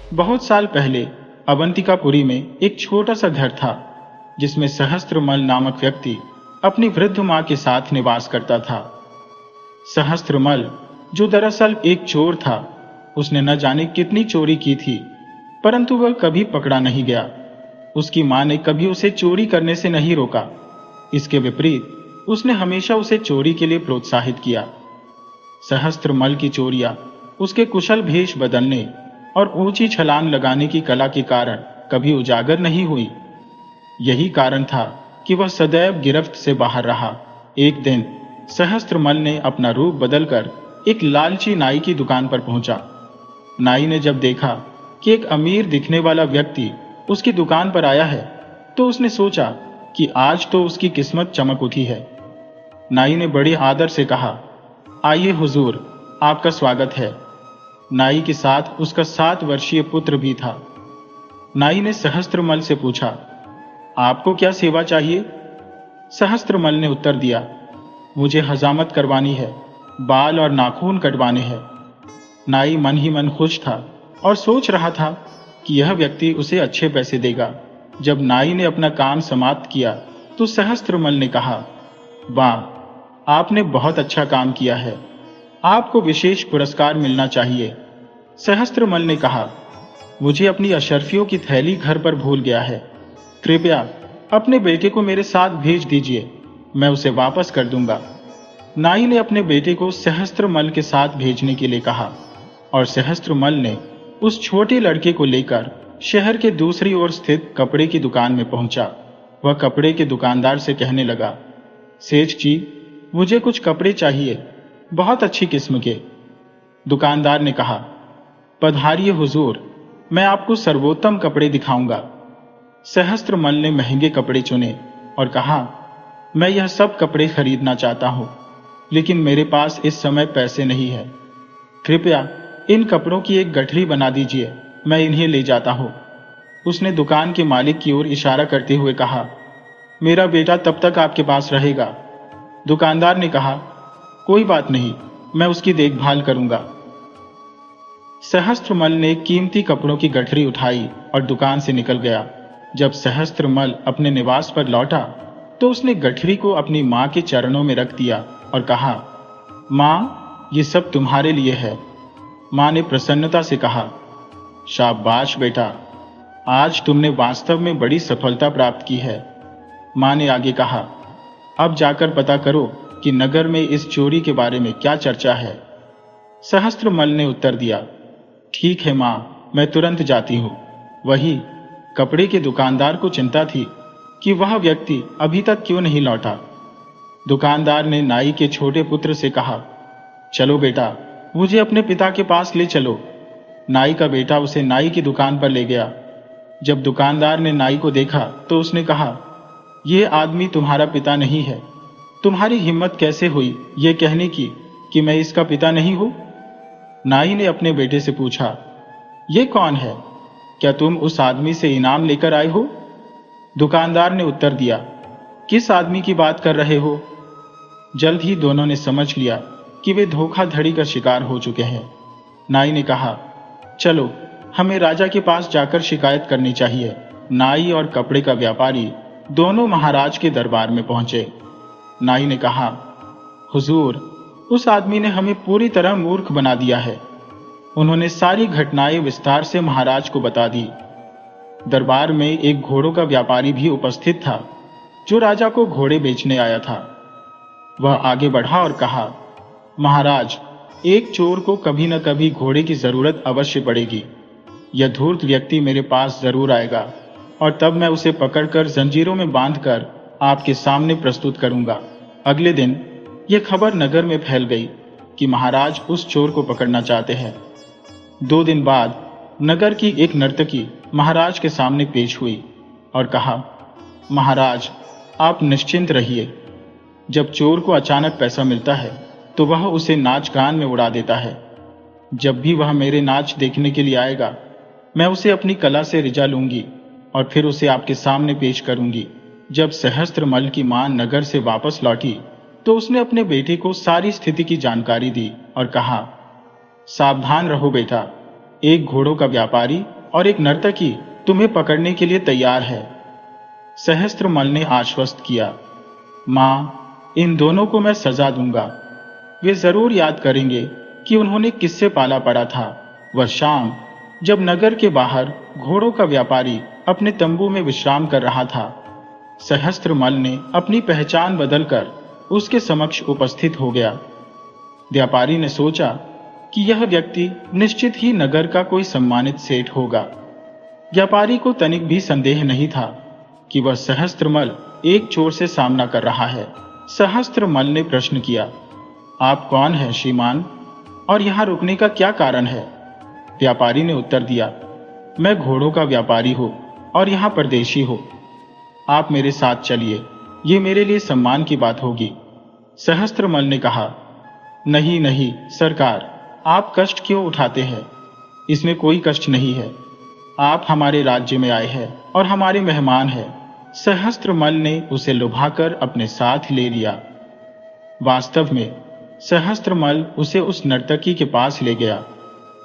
बहुत साल पहले अवंतिकापुरी में एक छोटा सा घर था जिसमें सहस्त्रमल नामक व्यक्ति अपनी वृद्ध मां के साथ निवास करता था। सहस्त्रमल, जो दरअसल एक चोर था, उसने न जाने कितनी चोरी की थी, परंतु वह कभी पकड़ा नहीं गया। उसकी मां ने कभी उसे चोरी करने से नहीं रोका। इसके विपरीत उसने हमेशा उसे चोरी के लिए प्रोत्साहित किया। सहस्त्रमल की चोरियां उसके कुशल भेष बदलने और ऊंची छलांग लगाने की कला के कारण कभी उजागर नहीं हुई। यही कारण था कि वह सदैव गिरफ्त से बाहर रहा। एक दिन सहस्त्रमल ने अपना रूप बदलकर एक लालची नाई की दुकान पर पहुंचा। नाई ने जब देखा कि एक अमीर दिखने वाला व्यक्ति उसकी दुकान पर आया है, तो उसने सोचा कि आज तो उसकी किस्मत चमक उठी है। नाई ने बड़े आदर से कहा, आइए हुजूर, आपका स्वागत है। नाई के साथ उसका 7 वर्षीय पुत्र भी था। नाई ने सहस्त्रमल से पूछा, आपको क्या सेवा चाहिए? सहस्त्रमल ने उत्तर दिया, मुझे हजामत करवानी है, बाल और नाखून कटवाने हैं। नाई मन ही मन खुश था और सोच रहा था कि यह व्यक्ति उसे अच्छे पैसे देगा। जब नाई ने अपना काम समाप्त किया तो सहस्त्रमल ने कहा, वाह, आपने बहुत अच्छा काम किया है, आपको विशेष पुरस्कार मिलना चाहिए। सहस्त्रमल ने कहा, मुझे अपनी अशर्फियों की थैली घर पर भूल गया है, कृपया अपने बेटे को मेरे साथ भेज दीजिए, मैं उसे वापस कर दूंगा। नाई ने अपने बेटे को सहस्त्रमल के साथ भेजने के लिए कहा और सहस्त्रमल ने उस छोटे लड़के को लेकर शहर के दूसरी ओर स्थित कपड़े की दुकान में पहुंचा। वह कपड़े के दुकानदार से कहने लगा, सेठ जी, मुझे कुछ कपड़े चाहिए, बहुत अच्छी किस्म के। दुकानदार ने कहा, पधारिए हुजूर, मैं आपको सर्वोत्तम कपड़े दिखाऊंगा। सहस्त्रमल ने महंगे कपड़े चुने और कहा, मैं यह सब कपड़े खरीदना चाहता हूं, लेकिन मेरे पास इस समय पैसे नहीं है। कृपया इन कपड़ों की एक गठरी बना दीजिए, मैं इन्हें ले जाता हूं। उसने दुकान के मालिक की ओर इशारा करते हुए कहा, मेरा बेटा तब तक आपके पास रहेगा। दुकानदार ने कहा, कोई बात नहीं, मैं उसकी देखभाल करूंगा। सहस्त्रमल ने कीमती कपड़ों की गठरी उठाई और दुकान से निकल गया। जब सहस्त्रमल अपने निवास पर लौटा तो उसने गठरी को अपनी मां के चरणों में रख दिया और कहा, मां, ये सब तुम्हारे लिए है। मां ने प्रसन्नता से कहा, शाबाश बेटा, आज तुमने वास्तव में बड़ी सफलता प्राप्त की है। मां ने आगे कहा, अब जाकर पता करो कि नगर में इस चोरी के बारे में क्या चर्चा है। सहस्त्रमल ने उत्तर दिया, ठीक है मां, मैं तुरंत जाती हूं। वही कपड़े के दुकानदार को चिंता थी कि वह व्यक्ति अभी तक क्यों नहीं लौटा। दुकानदार ने नाई के छोटे पुत्र से कहा, चलो बेटा, मुझे अपने पिता के पास ले चलो। नाई का बेटा उसे नाई की दुकान पर ले गया। जब दुकानदार ने नाई को देखा तो उसने कहा, यह आदमी तुम्हारा पिता नहीं है। तुम्हारी हिम्मत कैसे हुई यह कहने की कि मैं इसका पिता नहीं हूं? नाई ने अपने बेटे से पूछा, यह कौन है? क्या तुम उस आदमी से इनाम लेकर आए हो? दुकानदार ने उत्तर दिया, किस आदमी की बात कर रहे हो? जल्द ही दोनों ने समझ लिया कि वे धोखाधड़ी का शिकार हो चुके हैं। नाई ने कहा, चलो, हमें राजा के पास जाकर शिकायत करनी चाहिए। नाई और कपड़े का व्यापारी दोनों महाराज के दरबार में पहुंचे। नाई ने कहा, हुजूर, उस आदमी ने हमें पूरी तरह मूर्ख बना दिया है। उन्होंने सारी घटनाएं विस्तार से महाराज को बता दी। दरबार में एक घोड़ों का व्यापारी भी उपस्थित था, जो राजा को घोड़े बेचने आया था। वह आगे बढ़ा और कहा, महाराज, एक चोर को कभी न कभी घोड़े की जरूरत अवश्य पड़ेगी। यह धूर्त व्यक्ति मेरे पास जरूर आएगा और तब मैं उसे पकड़कर जंजीरों में बांधकर आपके सामने प्रस्तुत करूंगा। अगले दिन यह खबर नगर में फैल गई कि महाराज उस चोर को पकड़ना चाहते हैं। 2 दिन बाद नगर की एक नर्तकी महाराज के सामने पेश हुई और कहा, महाराज, आप निश्चिंत रहिए। जब चोर को अचानक पैसा मिलता है तो वह उसे नाच गान में उड़ा देता है। जब भी वह मेरे नाच देखने के लिए आएगा, मैं उसे अपनी कला से रिझा लूंगी और फिर उसे आपके सामने पेश करूंगी। जब सहस्त्रमल की मां नगर से वापस लौटी तो उसने अपने बेटे को सारी स्थिति की जानकारी दी और कहा, सावधान रहो बेटा, एक घोड़ों का व्यापारी और एक नर्तकी तुम्हें पकड़ने के लिए तैयार है। सहस्त्रमल ने आश्वस्त किया, मां, इन दोनों को मैं सजा दूंगा। वे जरूर याद करेंगे कि उन्होंने किससे पाला पड़ा था। वह शाम जब नगर के बाहर घोड़ों का व्यापारी अपने तंबू में विश्राम कर रहा था, सहस्त्रमल ने अपनी पहचान बदलकर उसके समक्ष उपस्थित हो गया। व्यापारी ने सोचा कि यह व्यक्ति निश्चित ही नगर का कोई सम्मानित सेठ होगा। व्यापारी को तनिक भी संदेह नहीं था कि वह सहस्त्रमल एक चोर से सामना कर रहा है। सहस्त्रमल ने प्रश्न किया, आप कौन हैं श्रीमान, और यहाँ रुकने का क्या कारण है? व्यापारी ने उत्तर दिया, मैं घोड़ों का व्यापारी हूँ और यहाँ परदेशी हूँ। आप मेरे साथ चलिए, ये मेरे लिए सम्मान की बात होगी। सहस्त्रमल ने कहा, नहीं नहीं सरकार, आप कष्ट क्यों उठाते हैं? इसमें कोई कष्ट नहीं है। आप हमारे राज्य में आए हैं और हमारे मेहमान हैं। सहस्त्रमल ने उसे लुभाकर अपने साथ ले लिया। वास्तव में सहस्त्रमल उसे उस नर्तकी के पास ले गया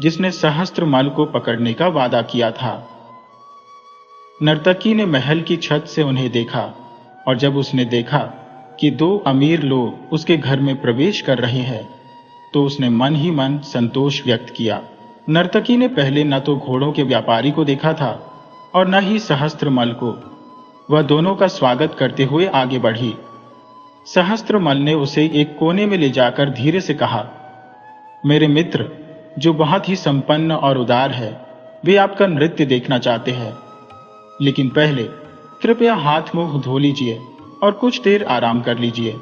जिसने सहस्त्रमल को पकड़ने का वादा किया था। नर्तकी ने महल की छत से उन्हें देखा और जब उसने देखा कि दो अमीर लोग उसके घर में प्रवेश कर रहे हैं तो उसने मन ही मन संतोष व्यक्त किया। नर्तकी ने पहले न तो घोड़ों के व्यापारी को देखा था और न ही सहस्त्रमल को। वह दोनों का स्वागत करते हुए आगे बढ़ी। सहस्त्रमल ने उसे एक कोने में ले जाकर धीरे से कहा, मेरे मित्र जो बहुत ही संपन्न और उदार है, वे आपका नृत्य देखना चाहते हैं, लेकिन पहले कृपया हाथ मुंह धो लीजिए और कुछ देर आराम कर लीजिए।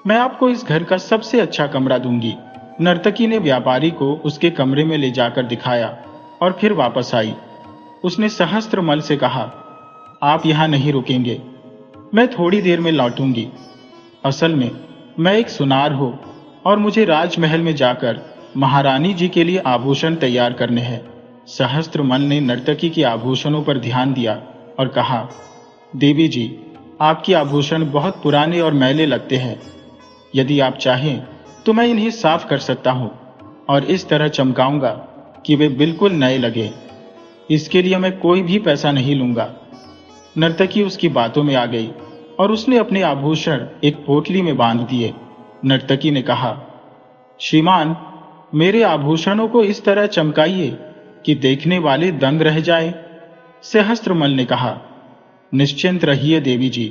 मैं आपको इस घर का सबसे अच्छा कमरा दूंगी। नर्तकी ने व्यापारी को उसके कमरे में ले जाकर दिखाया और फिर वापस आई। उसने सहस्त्रमल से कहा, आप यहां नहीं रुकेंगे, मैं थोड़ी देर में लौटूंगी। असल में मैं एक सुनार हूं और मुझे राजमहल में जाकर महारानी जी के लिए आभूषण तैयार करने हैं। सहस्त्रमल ने नर्तकी के आभूषणों पर ध्यान दिया और कहा, देवी जी, आपके आभूषण बहुत पुराने और मैले लगते हैं। यदि आप चाहें तो मैं इन्हें साफ कर सकता हूं और इस तरह चमकाऊंगा कि वे बिल्कुल नए लगे। इसके लिए मैं कोई भी पैसा नहीं लूंगा। नर्तकी उसकी बातों में आ गई और उसने अपने आभूषण एक पोटली में बांध दिए। नर्तकी ने कहा, श्रीमान, मेरे आभूषणों को इस तरह चमकाइए कि देखने वाले दंग रह जाए। सहस्त्रमल ने कहा, निश्चिंत रहिए देवी जी।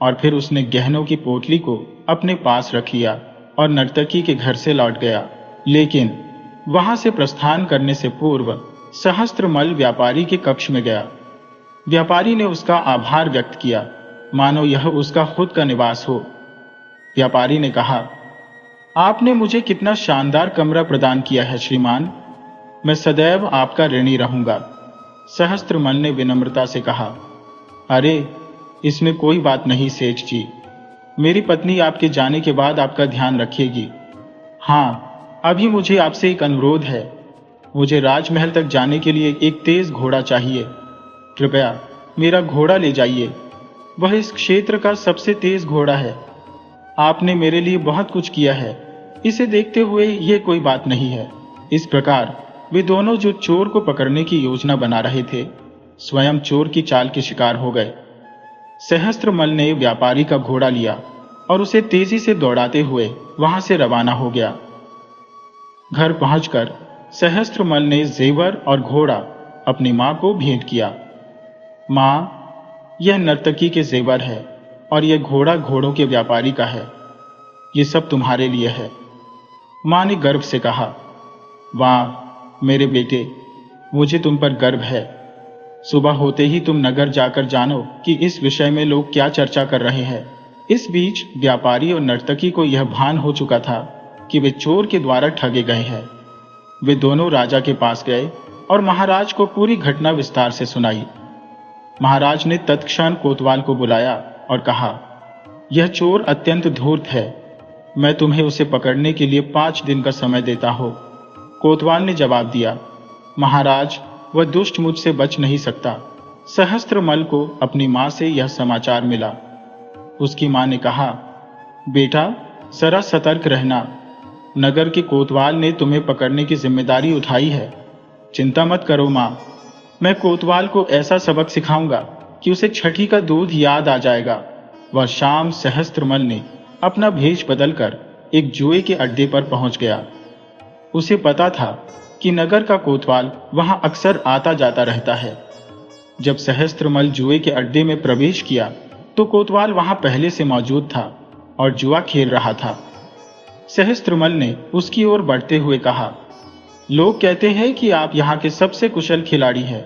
और फिर उसने गहनों की पोटली को अपने पास रख लिया और नर्तकी के घर से लौट गया। लेकिन वहां से प्रस्थान करने से पूर्व सहस्त्रमल व्यापारी के कक्ष में गया। व्यापारी ने उसका आभार व्यक्त किया, मानो यह उसका खुद का निवास हो। व्यापारी ने कहा, आपने मुझे कितना शानदार कमरा प्रदान किया है श्रीमान, मैं सदैव आपका ऋणी रहूंगा। सहस्त्रमल ने विनम्रता से कहा, अरे इसमें कोई बात नहीं सेठ जी, मेरी पत्नी आपके जाने के बाद आपका ध्यान रखेगी। हाँ, अभी मुझे आपसे एक अनुरोध है। मुझे राजमहल तक जाने के लिए एक तेज घोड़ा चाहिए। कृपया मेरा घोड़ा ले जाइए। वह इस क्षेत्र का सबसे तेज घोड़ा है। आपने मेरे लिए बहुत कुछ किया है, इसे देखते हुए यह कोई बात नहीं है। इस प्रकार वे दोनों जो चोर को पकड़ने की योजना बना रहे थे, स्वयं चोर की चाल के शिकार हो गए। सहस्त्रमल ने व्यापारी का घोड़ा लिया और उसे तेजी से दौड़ाते हुए वहां से रवाना हो गया। घर पहुंचकर सहस्त्रमल ने जेवर और घोड़ा अपनी मां को भेंट किया। मां, यह नर्तकी के जेवर है और यह घोड़ा घोड़ों के व्यापारी का है। ये सब तुम्हारे लिए है। मां ने गर्व से कहा, वाह मेरे बेटे, मुझे तुम पर गर्व है। सुबह होते ही तुम नगर जाकर जानो कि इस विषय में लोग क्या चर्चा कर रहे हैं। इस बीच व्यापारी और नर्तकी को यह भान हो चुका था कि वे चोर के द्वारा ठगे गए हैं। वे दोनों राजा के पास गए और महाराज को पूरी घटना विस्तार से सुनाई। महाराज ने तत्क्षण कोतवाल को बुलाया और कहा, यह चोर अत्यंत धूर्त है। मैं तुम्हें उसे पकड़ने के लिए 5 दिन का समय देता हूं। कोतवाल ने जवाब दिया, महाराज, वह दुष्ट मुझसे बच नहीं सकता। सहस्त्रमल को अपनी मां से यह समाचार मिला। उसकी मां ने कहा, बेटा जरा सतर्क रहना। नगर के कोतवाल ने तुम्हें पकड़ने की जिम्मेदारी उठाई है। चिंता मत करो मां, मैं कोतवाल को ऐसा सबक सिखाऊंगा कि उसे छठी का दूध याद आ जाएगा। वह शाम सहस्त्रमल ने अपना भेष बदलकर एक जुए के अड्डे पर पहुंच गया। उसे पता था कि नगर का कोतवाल वहां अक्सर आता जाता रहता है। जब सहस्त्रमल जुए के अड्डे में प्रवेश किया तो कोतवाल वहां पहले से मौजूद था और जुआ खेल रहा था। सहस्त्रमल ने उसकी ओर बढ़ते हुए कहा, लोग कहते हैं कि आप यहाँ के सबसे कुशल खिलाड़ी हैं।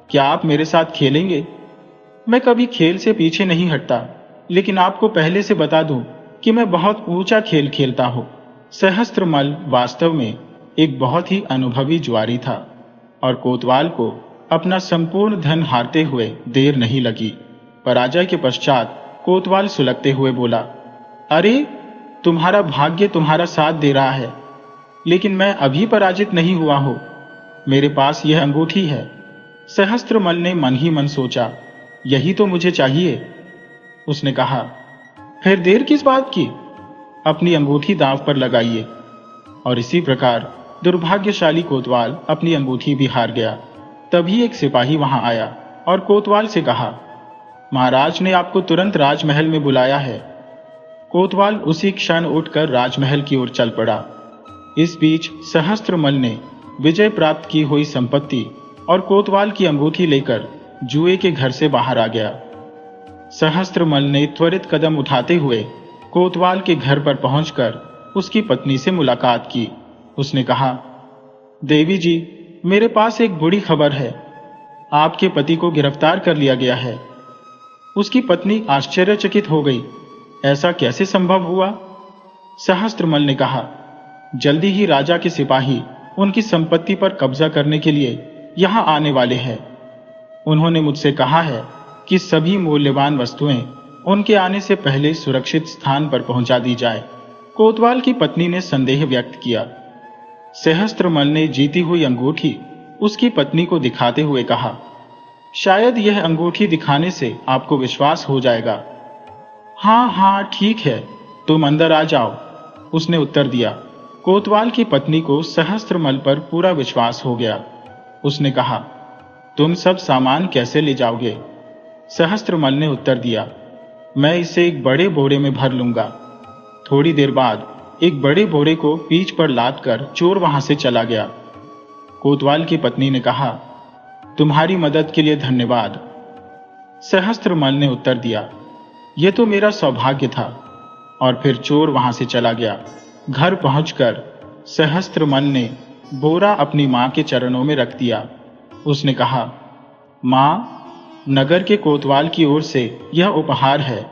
क्या आप मेरे साथ खेलेंगे? मैं कभी खेल से पीछे नहीं हटता, लेकिन आपको पहले से बता दूं कि मैं बहुत ऊंचा खेल खेलता हूं। सहस्त्रमल वास्तव में एक बहुत ही अनुभवी जुआरी था और कोतवाल को अपना संपूर्ण धन हारते हुए देर नहीं लगी। पराजय के पश्चात कोतवाल सुलगते हुए बोला, अरे, तुम्हारा भाग्य तुम्हारा साथ दे रहा है, लेकिन मैं अभी पराजित नहीं हुआ हूं। मेरे पास यह अंगूठी है। सहस्त्रमल ने मन ही मन सोचा, यही तो मुझे चाहिए। उसने कहा, फिर देर किस बात की? अपनी अंगूठी दांव पर लगाइए। और इसी प्रकार दुर्भाग्यशाली कोतवाल अपनी अंगूठी भी हार गया। तभी एक सिपाही वहां आया और कोतवाल से कहा, महाराज ने आपको तुरंत राजमहल में बुलाया है। कोतवाल उसी क्षण उठकर राजमहल की ओर चल पड़ा। इस बीच सहस्त्रमल ने विजय प्राप्त की हुई संपत्ति और कोतवाल की अंगूठी लेकर जुए के घर से बाहर आ गया। सहस्त्रमल ने त्वरित कदम उठाते हुए कोतवाल के घर पर पहुंचकर उसकी पत्नी से मुलाकात की। उसने कहा, देवी जी, मेरे पास एक बुरी खबर है। आपके पति को गिरफ्तार कर लिया गया है। उसकी पत्नी आश्चर्यचकित हो गई। ऐसा कैसे संभव हुआ? सहस्त्रमल ने कहा, जल्दी ही राजा के सिपाही उनकी संपत्ति पर कब्जा करने के लिए यहां आने वाले हैं। उन्होंने मुझसे कहा है कि सभी मूल्यवान वस्तुएं उनके आने से पहले सुरक्षित स्थान पर पहुंचा दी जाए। कोतवाल की पत्नी ने संदेह व्यक्त किया। सहस्त्रमल ने जीती हुई अंगूठी उसकी पत्नी को दिखाते हुए कहा, शायद यह अंगूठी दिखाने से आपको विश्वास हो जाएगा। हाँ हाँ, ठीक है, तुम अंदर आ जाओ, उसने उत्तर दिया। कोतवाल की पत्नी को सहस्त्रमल पर पूरा विश्वास हो गया। उसने कहा, तुम सब सामान कैसे ले जाओगे? सहस्त्रमल ने उत्तर दिया, मैं इसे एक बड़े बोरे में भर लूंगा। थोड़ी देर बाद एक बड़े बोरे को पीठ पर लाद कर चोर वहां से चला गया। कोतवाल की पत्नी ने कहा, तुम्हारी मदद के लिए धन्यवाद। सहस्त्रमल ने उत्तर दिया, यह तो मेरा सौभाग्य था। और फिर चोर वहां से चला गया। घर पहुंचकर सहस्त्रमल ने बोरा अपनी मां के चरणों में रख दिया। उसने कहा, मां, नगर के कोतवाल की ओर से यह उपहार है।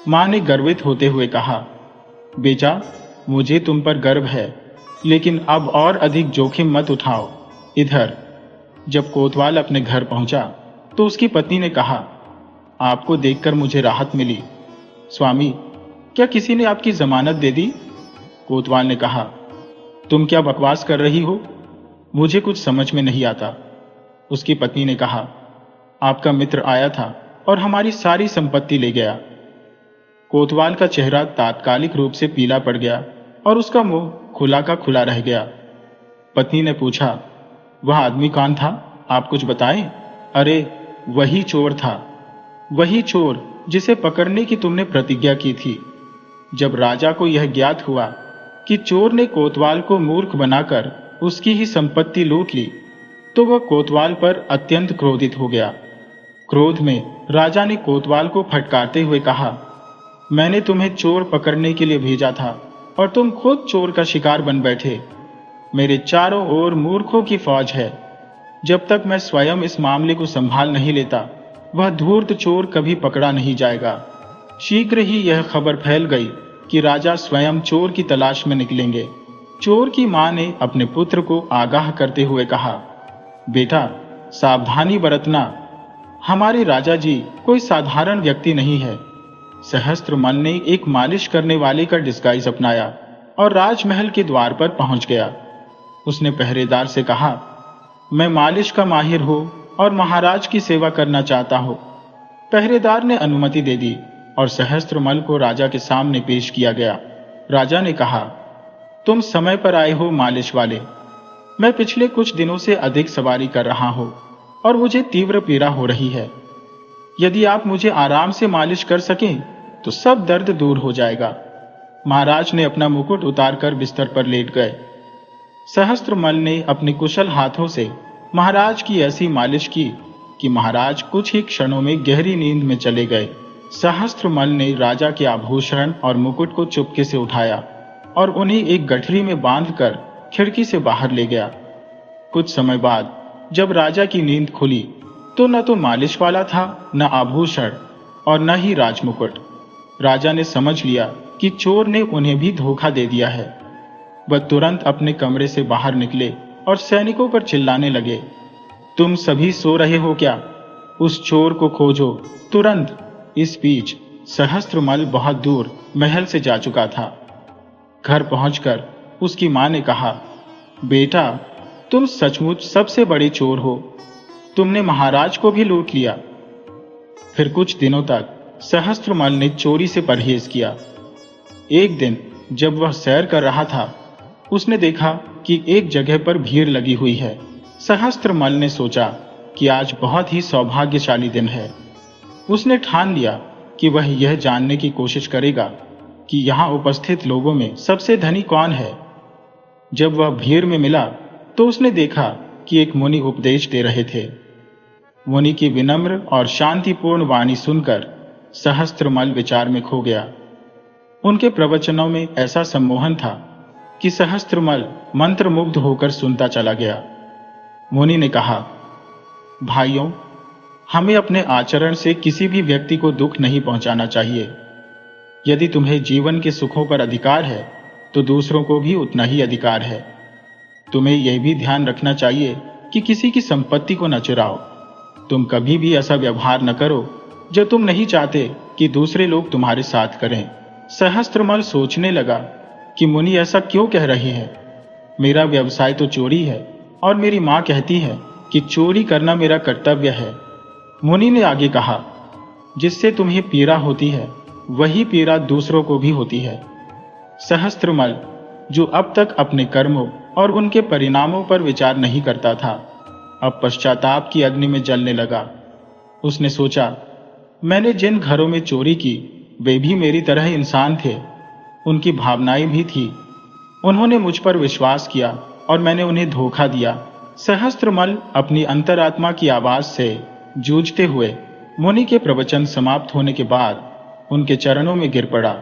मां ने गर्वित होते हुए कहा, बेटा, मुझे तुम पर गर्व है, लेकिन अब और अधिक जोखिम मत उठाओ। इधर। जब कोतवाल अपने घर पहुंचा तो उसकी पत्नी ने कहा, आपको देखकर मुझे राहत मिली। स्वामी, क्या किसी ने आपकी जमानत दे दी? कोतवाल ने कहा, तुम क्या बकवास कर रही हो? मुझे कुछ समझ में नहीं आता। उसकी पत्नी ने कहा, आपका मित्र आया था और हमारी सारी संपत्ति ले गया। कोतवाल का चेहरा तात्कालिक रूप से पीला पड़ गया और उसका मुंह खुला का खुला रह गया। पत्नी ने पूछा, वह आदमी कौन था? आप कुछ बताएं। अरे, वही चोर था, वही चोर जिसे पकड़ने की तुमने प्रतिज्ञा की थी। जब राजा को यह ज्ञात हुआ कि चोर ने कोतवाल को मूर्ख बनाकर उसकी ही संपत्ति लूट ली, तो वह कोतवाल पर अत्यंत क्रोधित हो गया। क्रोध में राजा ने कोतवाल को फटकारते हुए कहा, मैंने तुम्हें चोर पकड़ने के लिए भेजा था और तुम खुद चोर का शिकार बन बैठे। मेरे चारों ओर मूर्खों की फौज है। जब तक मैं स्वयं इस मामले को संभाल नहीं लेता, वह धूर्त चोर कभी पकड़ा नहीं जाएगा। शीघ्र ही यह खबर फैल गई कि राजा स्वयं चोर की तलाश में निकलेंगे। चोर की मां ने अपने पुत्र को आगाह करते हुए कहा, बेटा, सावधानी बरतना। हमारे राजा जी कोई साधारण व्यक्ति नहीं है। सहस्त्रमल ने एक मालिश करने वाले का डिस्गाइज अपनाया और राजमहल के द्वार पर पहुंच गया। उसने पहरेदार से कहा, मैं मालिश का माहिर हूं और महाराज की सेवा करना चाहता हूं। पहरेदार ने अनुमति दे दी और सहस्त्रमल को राजा के सामने पेश किया गया। राजा ने कहा, तुम समय पर आए हो मालिश वाले। मैं पिछले कुछ दिनों से अधिक सवारी कर रहा हूं। और मुझे तीव्र पीड़ा हो रही है। यदि आप मुझे आराम से मालिश कर सकें तो सब दर्द दूर हो जाएगा। महाराज ने अपना मुकुट उतारकर बिस्तर पर लेट गए। सहस्त्रमल ने अपने कुशल हाथों से महाराज की ऐसी मालिश की कि महाराज कुछ ही क्षणों में गहरी नींद में चले गए। सहस्त्रमल ने राजा के आभूषण और मुकुट को चुपके से उठाया और उन्हें एक गठरी में बांधकर खिड़की से बाहर ले गया। कुछ समय बाद जब राजा की नींद खुली तो न तो मालिश वाला था, न आभूषण और न ही राजमुकुट। राजा ने समझ लिया कि चोर ने उन्हें भी धोखा दे दिया है। वह तुरंत अपने कमरे से बाहर निकले और सैनिकों पर चिल्लाने लगे, तुम सभी सो रहे हो क्या? उस चोर को खोजो तुरंत। इस बीच सहस्त्रमल बहुत दूर महल से जा चुका था। घर पहुंचकर उसकी मां ने कहा, बेटा, तुम सचमुच सबसे बड़े चोर हो। तुमने महाराज को भी लूट लिया। फिर कुछ दिनों तक सहस्त्रमल ने चोरी से परहेज किया। एक दिन जब वह सैर कर रहा था, उसने देखा कि एक जगह पर भीड़ लगी हुई है। सहस्त्रमल ने सोचा कि आज बहुत ही सौभाग्यशाली दिन है। उसने ठान लिया कि वह यह जानने की कोशिश करेगा कि यहाँ उपस्थित लोगों में सबसे धनी कौन है। जब वह भीड़ में मिला तो उसने देखा कि एक मुनि उपदेश दे रहे थे। मुनि की विनम्र और शांतिपूर्ण वाणी सुनकर सहस्त्रमल विचार में खो गया। उनके प्रवचनों में ऐसा सम्मोहन था कि सहस्त्रमल मंत्रमुग्ध होकर सुनता चला गया। मुनि ने कहा, भाइयों, हमें अपने आचरण से किसी भी व्यक्ति को दुख नहीं पहुंचाना चाहिए। यदि तुम्हें जीवन के सुखों पर अधिकार है तो दूसरों को भी उतना ही अधिकार है। तुम्हें यह भी ध्यान रखना चाहिए कि किसी की संपत्ति को न चुराओ। तुम कभी भी ऐसा व्यवहार न करो जो तुम नहीं चाहते कि दूसरे लोग तुम्हारे साथ करें। सहस्त्रमल सोचने लगा कि मुनि ऐसा क्यों कह रहे हैं। मेरा व्यवसाय तो चोरी है और मेरी मां कहती है कि चोरी करना मेरा कर्तव्य है। मुनि ने आगे कहा, जिससे तुम्हें पीड़ा होती है वही पीड़ा दूसरों को भी होती है। सहस्त्रमल, जो अब तक अपने कर्मों और उनके परिणामों पर विचार नहीं करता था, अब पश्चाताप की अग्नि में जलने लगा। उसने सोचा, मैंने जिन घरों में चोरी की वे भी मेरी तरह इंसान थे। उनकी भावनाएं भी थी। उन्होंने मुझ पर विश्वास किया और मैंने उन्हें धोखा दिया। सहस्त्रमल अपनी अंतरात्मा की आवाज से जूझते हुए मुनि के प्रवचन समाप्त होने के बाद उनके चरणों में गिर पड़ा।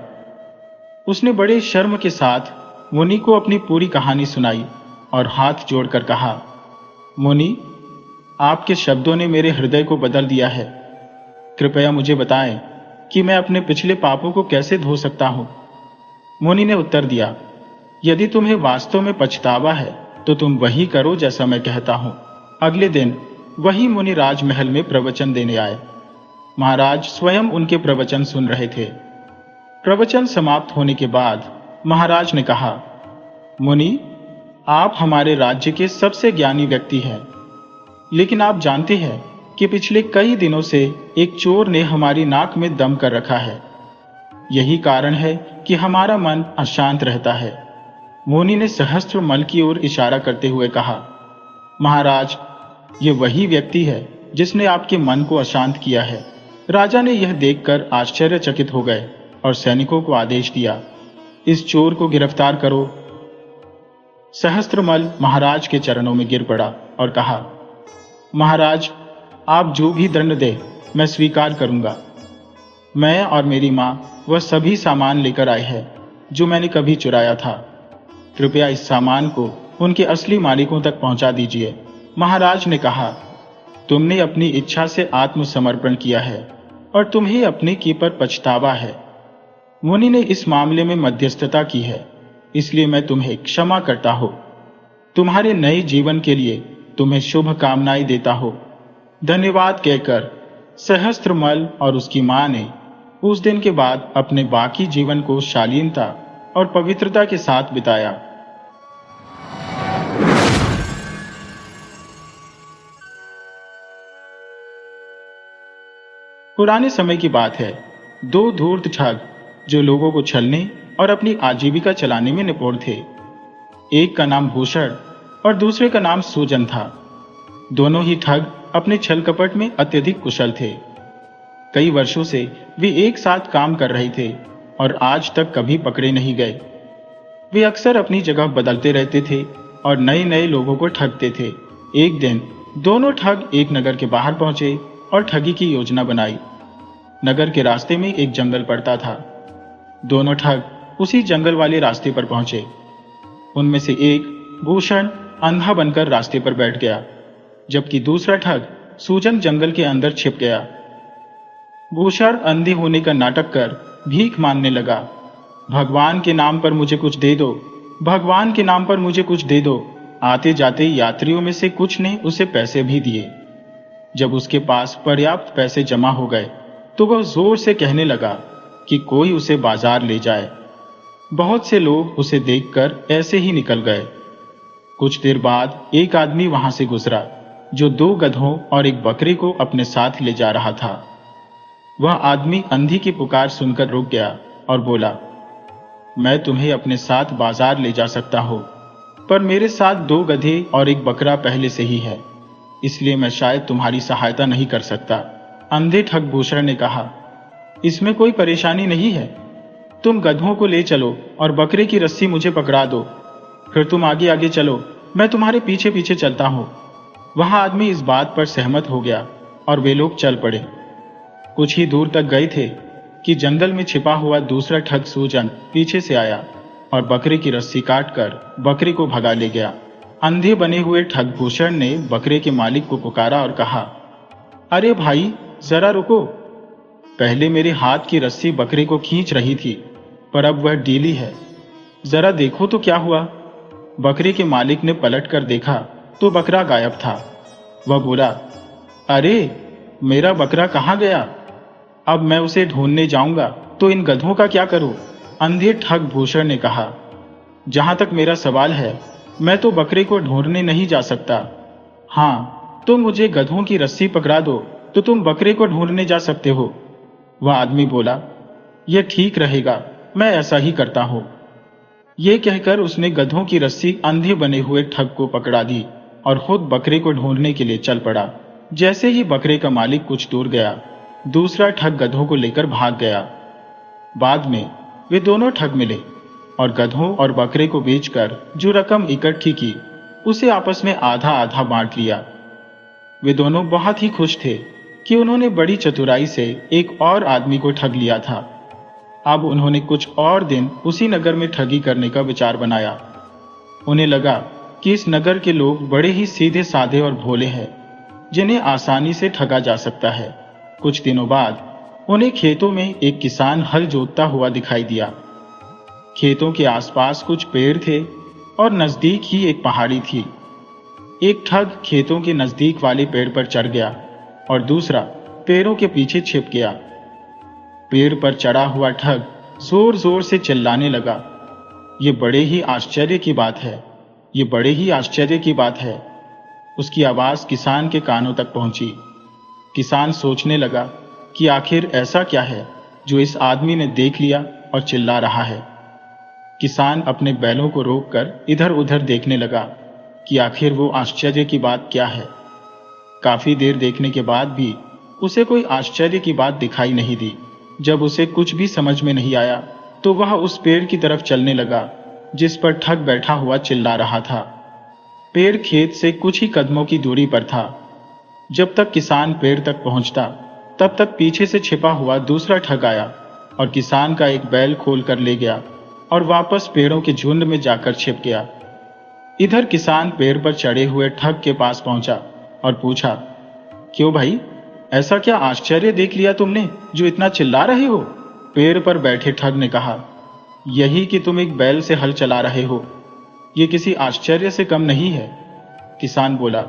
उसने बड़े शर्म के साथ मुनि को अपनी पूरी कहानी सुनाई और हाथ जोड़कर कहा, मुनि, आपके शब्दों ने मेरे हृदय को बदल दिया है। कृपया मुझे बताएं कि मैं अपने पिछले पापों को कैसे धो सकता हूं। मुनि ने उत्तर दिया, यदि तुम्हें वास्तव में पछतावा है तो तुम वही करो जैसा मैं कहता हूं। अगले दिन वही मुनि राजमहल में प्रवचन देने आए। महाराज स्वयं उनके प्रवचन सुन रहे थे। प्रवचन समाप्त होने के बाद महाराज ने कहा, मुनि, आप हमारे राज्य के सबसे ज्ञानी व्यक्ति हैं, लेकिन आप जानते हैं कि पिछले कई दिनों से एक चोर ने हमारी नाक में दम कर रखा है। यही कारण है कि हमारा मन अशांत रहता है। मुनि ने सहस्त्रमल की ओर इशारा करते हुए कहा, महाराज, ये वही व्यक्ति है जिसने आपके मन को अशांत किया है। राजा ने यह देखकर आश्चर्यचकित हो गए और सैनिकों को आदेश दिया, इस चोर को गिरफ्तार करो। सहस्त्रमल महाराज के चरणों में गिर पड़ा और कहा, महाराज, आप जो भी दंड दे मैं स्वीकार करूंगा। मैं और मेरी मां वह सभी सामान लेकर आए हैं जो मैंने कभी चुराया था। कृपया इस सामान को उनके असली मालिकों तक पहुंचा दीजिए। महाराज ने कहा, तुमने अपनी इच्छा से आत्मसमर्पण किया है और तुम्हें अपने की पर पछतावा है। मुनि ने इस मामले में मध्यस्थता की है, इसलिए मैं तुम्हें क्षमा करता हूं। तुम्हारे नए जीवन के लिए तुम्हें शुभ कामनाएं देता हूं। धन्यवाद कहकर सहस्त्रमल और उसकी मां ने उस दिन के बाद अपने बाकी जीवन को शालीनता और पवित्रता के साथ बिताया। पुराने समय की बात है। दो धूर्त ठग जो लोगों को छलने और अपनी आजीविका चलाने में निपुण थे। एक का नाम भूषण और दूसरे का नाम सूजन था। दोनों ही ठग अपने छल कपट में अत्यधिक कुशल थे। कई वर्षों से वे एक साथ काम कर रहे थे और आज तक कभी पकड़े नहीं गए। वे अक्सर अपनी जगह बदलते रहते थे और नए नए लोगों को ठगते थे। एक दिन दोनों ठग एक नगर के बाहर पहुंचे और ठगी की योजना बनाई। नगर के रास्ते में एक जंगल पड़ता था। दोनों ठग उसी जंगल वाले रास्ते पर पहुंचे। उनमें से एक भूषण अंधा बनकर रास्ते पर बैठ गया, जबकि दूसरा ठग सूजन जंगल के अंदर छिप गया। भूषण अंधे होने का नाटक कर भीख मांगने लगा। भगवान के नाम पर मुझे कुछ दे दो, भगवान के नाम पर मुझे कुछ दे दो। आते जाते यात्रियों में से कुछ ने उसे पैसे भी दिए। जब उसके पास पर्याप्त पैसे जमा हो गए तो वह जोर से कहने लगा कि कोई उसे बाजार ले जाए। बहुत से लोग उसे देखकर ऐसे ही निकल गए। कुछ देर बाद एक आदमी वहां से गुजरा जो 2 गधों और एक बकरे को अपने साथ ले जा रहा था। वह आदमी अंधी की पुकार सुनकर रुक गया और बोला, मैं तुम्हें अपने साथ बाजार ले जा सकता हूं, पर मेरे साथ 2 गधे और एक बकरा पहले से ही है, इसलिए मैं शायद तुम्हारी सहायता नहीं कर सकता। अंधे ठग भूषण ने कहा, इसमें कोई परेशानी नहीं है, तुम गधों को ले चलो और बकरे की रस्सी मुझे पकड़ा दो, फिर तुम आगे आगे चलो, मैं तुम्हारे पीछे पीछे चलता हूं। वहां आदमी इस बात पर सहमत हो गया और वे लोग चल पड़े। कुछ ही दूर तक गए थे कि जंगल में छिपा हुआ दूसरा ठग सूजन पीछे से आया और बकरे की रस्सी काटकर बकरे को भगा ले गया। अंधे बने हुए ठग भूषण ने बकरे के मालिक को पुकारा और कहा, अरे भाई जरा रुको, पहले मेरे हाथ की रस्सी बकरे को खींच रही थी, पर अब वह ढीली है, जरा देखो तो क्या हुआ। बकरे के मालिक ने पलट कर देखा तो बकरा गायब था। वह बोला, अरे मेरा बकरा कहाँ गया, अब मैं उसे ढूंढने जाऊंगा तो इन गधों का क्या करूं। अंधे ठग भूषण ने कहा, जहां तक मेरा सवाल है, मैं तो बकरे को ढूंढने नहीं जा सकता। हाँ, तुम मुझे गधों की रस्सी पकड़ा दो तो तुम बकरे को ढूंढने जा सकते हो। वह आदमी बोला, यह ठीक रहेगा, मैं ऐसा ही करता हूं। यह कहकर उसने गधों की रस्सी अंधे बने हुए ठग को पकड़ा दी और खुद बकरे को ढूंढने के लिए चल पड़ा। जैसे ही बकरे का मालिक कुछ दूर गया, दूसरा ठग गधों को लेकर भाग गया। बाद में वे दोनों ठग मिले और गधों और बकरे को बेचकर जो रकम इकट्ठी की उसे आपस में आधा आधा बांट लिया। वे दोनों बहुत ही खुश थे कि उन्होंने बड़ी चतुराई से एक और आदमी को ठग लिया था। अब उन्होंने कुछ और दिन उसी नगर में ठगी करने का विचार बनाया। उन्हें लगा कि इस नगर के लोग बड़े ही सीधे साधे और भोले हैं, जिन्हें आसानी से ठगा जा सकता है। कुछ दिनों बाद उन्हें खेतों में एक किसान हल जोतता हुआ दिखाई दिया। खेतों के आसपास कुछ पेड़ थे और नजदीक ही एक पहाड़ी थी। एक ठग खेतों के नजदीक वाले पेड़ पर चढ़ गया और दूसरा पेड़ों के पीछे छिप गया। पेड़ पर चढ़ा हुआ ठग जोर जोर से चिल्लाने लगा, ये बड़े ही आश्चर्य की बात है, ये बड़े ही आश्चर्य की बात है। उसकी आवाज किसान के कानों तक पहुंची। किसान सोचने लगा कि आखिर ऐसा क्या है जो इस आदमी ने देख लिया और चिल्ला रहा है। किसान अपने बैलों को रोककर इधर उधर देखने लगा कि आखिर वो आश्चर्य की बात क्या है। काफी देर देखने के बाद भी उसे कोई आश्चर्य की बात दिखाई नहीं दी। जब उसे कुछ भी समझ में नहीं आया तो वह उस पेड़ की तरफ चलने लगा जिस पर ठग बैठा हुआ चिल्ला रहा था। पेड़ खेत से कुछ ही कदमों की दूरी पर था। जब तक किसान पेड़ तक पहुंचता तब तक पीछे से छिपा हुआ दूसरा ठग आया और किसान का एक बैल खोल कर ले गया और वापस पेड़ों के झुंड में जाकर छिप गया। इधर किसान पेड़ पर चढ़े हुए ठग के पास पहुंचा और पूछा, क्यों भाई, ऐसा क्या आश्चर्य देख लिया तुमने जो इतना चिल्ला रहे हो? पेड़ पर बैठे ठग ने कहा, यही कि तुम एक बैल से हल चला रहे हो, ये किसी आश्चर्य से कम नहीं है। किसान बोला,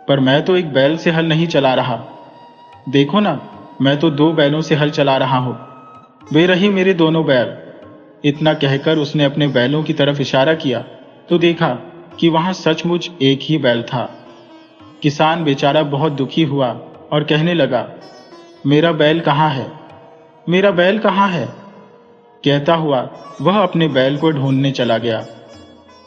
पर मैं तो एक बैल से हल नहीं चला रहा, देखो ना, मैं तो 2 बैलों से हल चला रहा हूं, वे रही मेरे दोनों बैल। इतना कहकर उसने अपने बैलों की तरफ इशारा किया तो देखा कि वहां सचमुच एक ही बैल था। किसान बेचारा बहुत दुखी हुआ और कहने लगा, मेरा बैल कहाँ है, मेरा बैल कहाँ है? कहता हुआ वह अपने बैल को ढूंढने चला गया।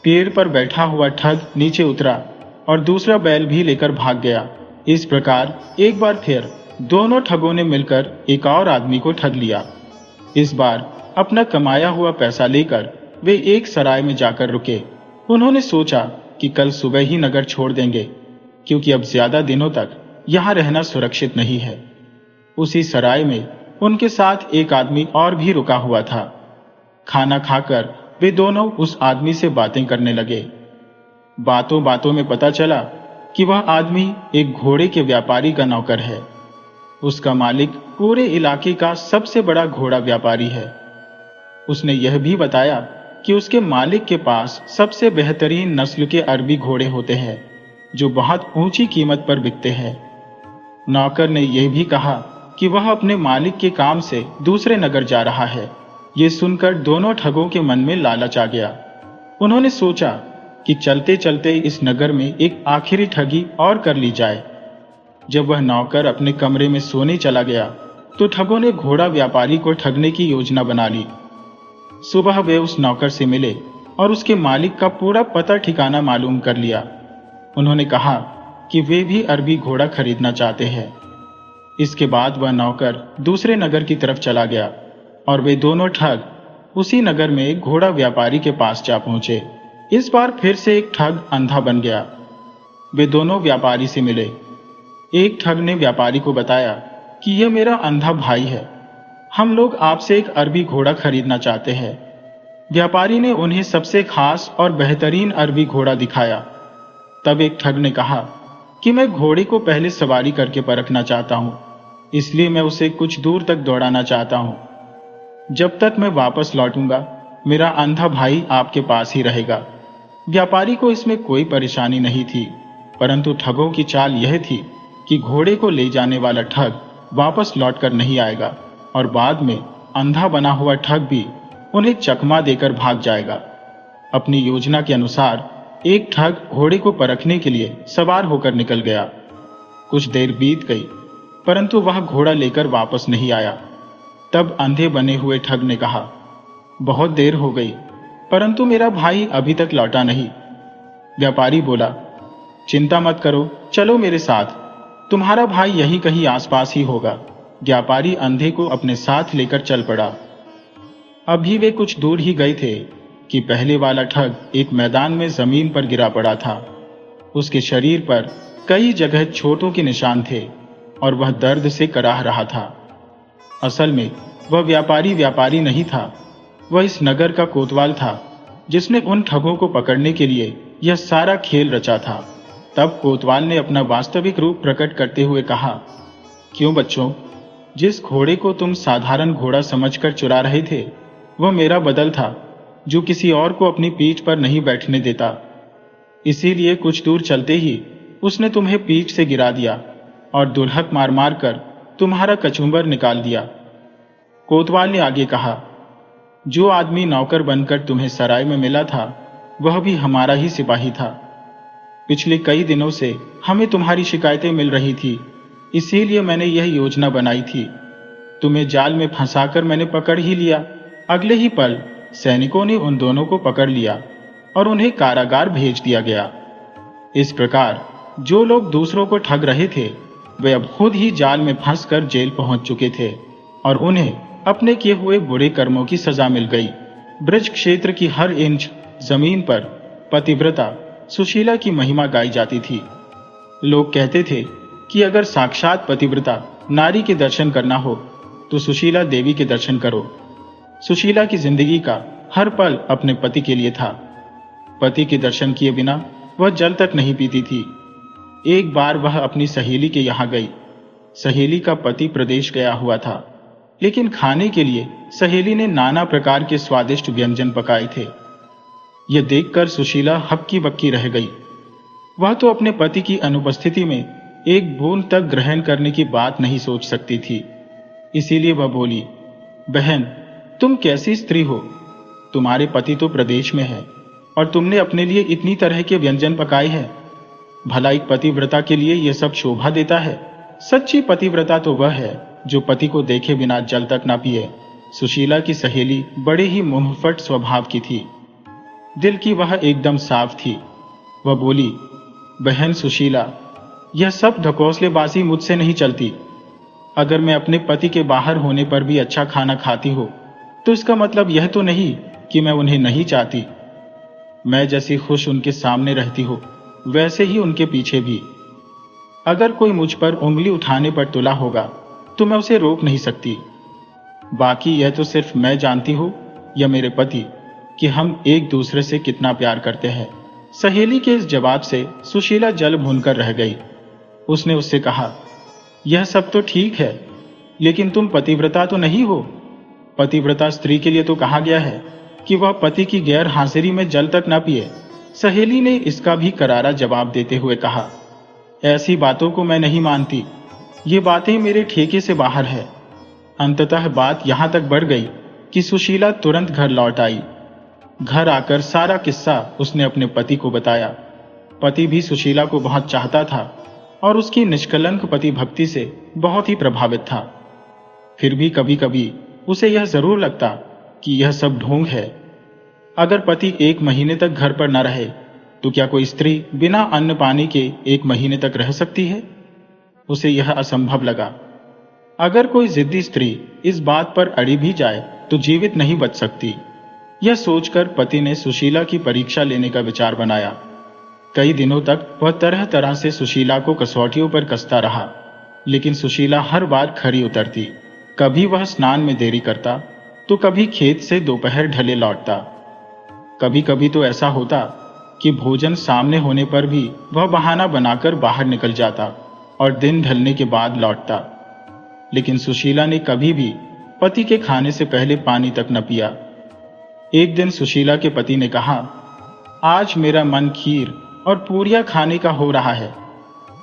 पेड़ पर बैठा हुआ ठग नीचे उतरा और दूसरा बैल भी लेकर भाग गया। इस प्रकार एक बार फिर दोनों ठगों ने मिलकर एक और आदमी को ठग लिया। इस बार अपना कमाया हुआ पैसा लेकर वे एक सराय में जाकर रुके। उन्होंने सोचा कि कल सुबह ही नगर छोड़ देंगे, क्योंकि अब ज्यादा दिनों तक यहाँ रहना सुरक्षित नहीं है। उसी सराय में उनके साथ एक आदमी और भी रुका हुआ था। खाना खाकर वे दोनों उस आदमी से बातें करने लगे। बातों बातों में पता चला कि वह आदमी एक घोड़े के व्यापारी का नौकर है। उसका मालिक पूरे इलाके का सबसे बड़ा घोड़ा व्यापारी है। उसने यह भी बताया कि उसके मालिक के पास सबसे बेहतरीन नस्ल के अरबी घोड़े होते हैं, जो बहुत ऊंची कीमत पर बिकते हैं। नौकर ने यह भी कहा कि वह अपने मालिक के काम से दूसरे नगर जा रहा है। ये सुनकर दोनों ठगों के मन में लालच आ गया। उन्होंने सोचा कि चलते चलते इस नगर में एक आखिरी ठगी और कर ली जाए। जब वह नौकर अपने कमरे में सोने चला गया तो ठगों ने घोड़ा व्यापारी को ठगने की योजना बना ली। सुबह वे उस नौकर से मिले और उसके मालिक का पूरा पता ठिकाना मालूम कर लिया। उन्होंने कहा कि वे भी अरबी घोड़ा खरीदना चाहते हैं। इसके बाद वह नौकर दूसरे नगर की तरफ चला गया और वे दोनों ठग उसी नगर में घोड़ा व्यापारी के पास जा पहुंचे। इस बार फिर से एक ठग अंधा बन गया। वे दोनों व्यापारी से मिले। एक ठग ने व्यापारी को बताया कि यह मेरा अंधा भाई है, हम लोग आपसे एक अरबी घोड़ा खरीदना चाहते हैं। व्यापारी ने उन्हें सबसे खास और बेहतरीन अरबी घोड़ा दिखाया। तब एक ठग ने कहा कि मैं घोड़े को पहले सवारी करके परखना चाहता हूं, इसलिए मैं उसे कुछ दूर तक दौड़ाना चाहता हूं। जब तक मैं वापस लौटूंगा मेरा अंधा भाई आपके पास ही रहेगा। व्यापारी को इसमें कोई परेशानी नहीं थी, परंतु ठगों की चाल यह थी कि घोड़े को ले जाने वाला ठग वापस लौटकर नहीं आएगा और बाद में अंधा बना हुआ ठग भी उन्हें चकमा देकर भाग जाएगा। अपनी योजना के अनुसार एक ठग घोड़े को परखने के लिए सवार होकर निकल गया। कुछ देर बीत गई, परंतु वह घोड़ा लेकर वापस नहीं आया। तब अंधे बने हुए ठग ने कहा, बहुत देर हो गई, परंतु मेरा भाई अभी तक लौटा नहीं। व्यापारी बोला, चिंता मत करो, चलो मेरे साथ, तुम्हारा भाई यहीं कहीं आसपास ही होगा। व्यापारी अंधे को अपने साथ लेकर चल पड़ा। अभी वे कुछ दूर ही गए थे कि पहले वाला ठग एक मैदान में जमीन पर गिरा पड़ा था। उसके शरीर पर कई जगह चोटों के निशान थे और वह दर्द से कराह रहा था। असल में वह व्यापारी नहीं था, वह इस नगर का कोतवाल था, जिसने उन ठगों को पकड़ने के लिए यह सारा खेल रचा था। तब कोतवाल ने अपना वास्तविक रूप प्रकट करते हुए कहा, क्यों बच्चों, जिस घोड़े को तुम साधारण घोड़ा समझकर चुरा रहे थे, वह मेरा बदल था, जो किसी और को अपनी पीठ पर नहीं बैठने देता। इसीलिए कुछ दूर चलते ही उसने तुम्हें पीठ से गिरा दिया और दुल्हक मार मार कर तुम्हारा कचूंबर निकाल दिया। कोतवाल ने आगे कहा, जो आदमी नौकर बनकर तुम्हें सराय में मिला था, वह भी हमारा ही सिपाही था। पिछले कई दिनों से हमें तुम्हारी शिकायतें मिल रही थी, इसीलिए मैंने यह योजना बनाई थी। तुम्हें जाल में फंसाकर मैंने पकड़ ही लिया। अगले ही पल सैनिकों ने उन दोनों को पकड़ लिया और उन्हें कारागार भेज दिया गया। इस प्रकार जो लोग दूसरों को ठग रहे थे, वे अब खुद ही जाल में फंसकर जेल पहुंच चुके थे और उन्हें अपने किए हुए बुरे कर्मों की सजा मिल गई। ब्रज क्षेत्र की हर इंच जमीन पर पतिव्रता सुशीला की महिमा गाई जाती थी। लोग कहते थे कि अगर साक्षात पतिव्रता नारी के दर्शन करना हो तो सुशीला देवी के दर्शन करो। सुशीला की जिंदगी का हर पल अपने पति के लिए था। पति के दर्शन किए बिना वह जल तक नहीं पीती थी। एक बार वह अपनी सहेली के यहाँ गई। सहेली का पति प्रदेश गया हुआ था, लेकिन खाने के लिए सहेली ने नाना प्रकार के स्वादिष्ट व्यंजन पकाए थे। यह देखकर सुशीला हक्की बक्की रह गई। वह तो अपने पति की अनुपस्थिति में एक बूंद तक ग्रहण करने की बात नहीं सोच सकती थी। इसीलिए वह बोली, बहन, तुम कैसी स्त्री हो? तुम्हारे पति तो प्रदेश में है और तुमने अपने लिए इतनी तरह के व्यंजन पकाए हैं। भला एक पतिव्रता के लिए यह सब शोभा देता है? सच्ची पतिव्रता तो वह है जो पति को देखे बिना जल तक ना पिए। सुशीला की सहेली बड़े ही मुंहफट स्वभाव की थी। दिल की वह एकदम साफ थी। वह बोली, बहन सुशीला, यह सब ढकोसलेबाजी मुझसे नहीं चलती। अगर मैं अपने पति के बाहर होने पर भी अच्छा खाना खाती हो तो इसका मतलब यह तो नहीं कि मैं उन्हें नहीं चाहती। मैं जैसी खुश उनके सामने रहती हो वैसे ही उनके पीछे भी। अगर कोई मुझ पर उंगली उठाने पर तुला होगा तो मैं उसे रोक नहीं सकती। बाकी यह तो सिर्फ मैं जानती हूँ या मेरे पति कि हम एक दूसरे से कितना प्यार करते हैं। सहेली के इस जवाब से सुशीला जल भूनकर रह गई। उसने उससे कहा, यह सब तो ठीक है, लेकिन तुम पतिव्रता तो नहीं हो। पतिव्रता स्त्री के लिए तो कहा गया है कि वह पति की गैर हाजिरी में जल तक न पिए। सहेली ने इसका भी करारा जवाब देते हुए कहा, ऐसी बातों को मैं नहीं मानती। ये बातें मेरे ठेके से बाहर है। अंततः बात यहां तक बढ़ गई कि सुशीला तुरंत घर लौट आई। घर आकर सारा किस्सा उसने अपने पति को बताया। पति भी सुशीला को बहुत चाहता था और उसकी निष्कलंक पति भक्ति से बहुत ही प्रभावित था। फिर भी कभी कभी उसे यह जरूर लगता कि यह सब ढोंग है। अगर पति 1 महीने तक घर पर न रहे तो क्या कोई स्त्री बिना अन्न पानी के 1 महीने तक रह सकती है? उसे यह असंभव लगा। अगर कोई जिद्दी स्त्री इस बात पर अड़ी भी जाए तो जीवित नहीं बच सकती। यह सोचकर पति ने सुशीला की परीक्षा लेने का विचार बनाया। कई दिनों तक वह तरह तरह से सुशीला को कसौटियों पर कसता रहा, लेकिन सुशीला हर बार खरी उतरती। कभी वह स्नान में देरी करता तो कभी खेत से दोपहर ढले लौटता। कभी कभी तो ऐसा होता कि भोजन सामने होने पर भी वह बहाना बनाकर बाहर निकल जाता और दिन ढलने के बाद लौटता। लेकिन सुशीला ने कभी भी पति के खाने से पहले पानी तक न पिया। एक दिन सुशीला के पति ने कहा, आज मेरा मन खीर और पूरियां खाने का हो रहा है,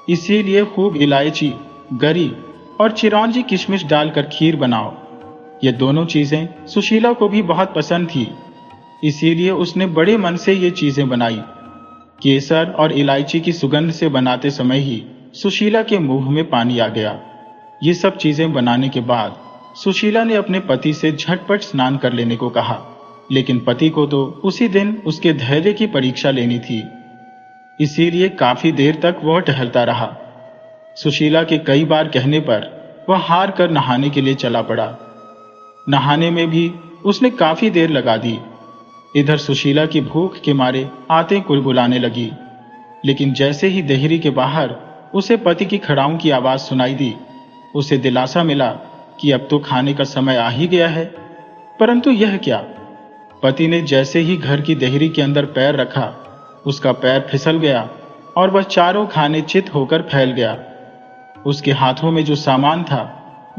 इसीलिए खूब इलायची, गरी और चिरौंजी किशमिश डालकर खीर बनाओ। ये दोनों चीजें सुशीला को भी बहुत पसंद थी, इसीलिए उसने बड़े मन से ये चीजें बनाई। केसर और इलायची की सुगंध से बनाते समय ही सुशीला के मुंह में पानी आ गया। ये सब चीजें बनाने के बाद सुशीला ने अपने पति से झटपट स्नान कर लेने को कहा, लेकिन पति को तो उसी दिन उसके धैर्य की परीक्षा लेनी थी, इसीलिए काफी देर तक वह टहलता रहा। सुशीला के कई बार कहने पर वह हार कर नहाने के लिए चला पड़ा। नहाने में भी उसने काफी देर लगा दी। इधर सुशीला की भूख के मारे आंतें कुलबुलाने लगी, लेकिन जैसे ही देहरी के बाहर उसे पति की खड़ाऊं की आवाज सुनाई दी, उसे दिलासा मिला कि अब तो खाने का समय आ ही गया है। परंतु यह क्या? पति ने जैसे ही घर की देहरी के अंदर पैर रखा, उसका पैर फिसल गया और वह चारों खाने चित होकर फैल गया। उसके हाथों में जो सामान था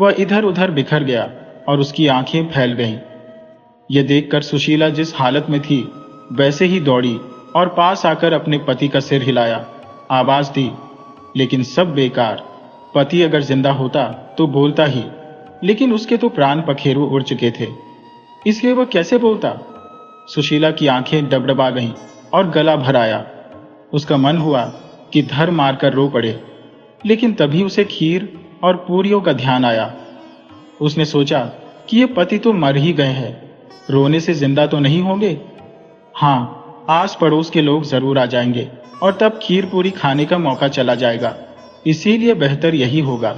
वह इधर उधर बिखर गया और उसकी आंखें फैल गईं। यह देखकर सुशीला जिस हालत में थी वैसे ही दौड़ी और पास आकर अपने पति का सिर हिलाया, आवाज दी, लेकिन सब बेकार। पति अगर जिंदा होता तो बोलता ही, लेकिन उसके तो प्राण पखेरु उड़ चुके थे, इसलिए वह कैसे बोलता? सुशीला की आंखें डबडबा गईं और गला भर आया। उसका मन हुआ कि धर मारकर रो पड़े, लेकिन तभी उसे खीर और पूरियों का ध्यान आया। उसने सोचा कि ये पति तो मर ही गए हैं, रोने से जिंदा तो नहीं होंगे। हाँ, आस पड़ोस के लोग जरूर आ जाएंगे और तब खीर पूरी खाने का मौका चला जाएगा। इसीलिए बेहतर यही होगा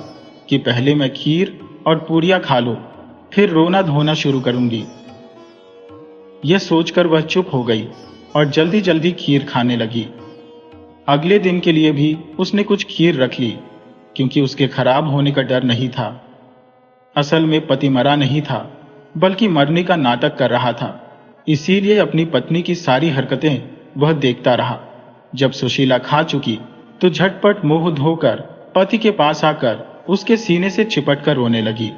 कि पहले मैं खीर और पूरियां खा लूं, फिर रोना धोना शुरू करूंगी। यह सोचकर वह चुप हो गई और जल्दी जल्दी खीर खाने लगी। अगले दिन के लिए भी उसने कुछ खीर रख ली, क्योंकि उसके खराब होने का डर नहीं था। असल में पति मरा नहीं था, बल्कि मरने का नाटक कर रहा था। इसीलिए अपनी पत्नी की सारी हरकतें वह देखता रहा। जब सुशीला खा चुकी तो झटपट मुंह धोकर पति के पास आकर उसके सीने से चिपट कर रोने लगी।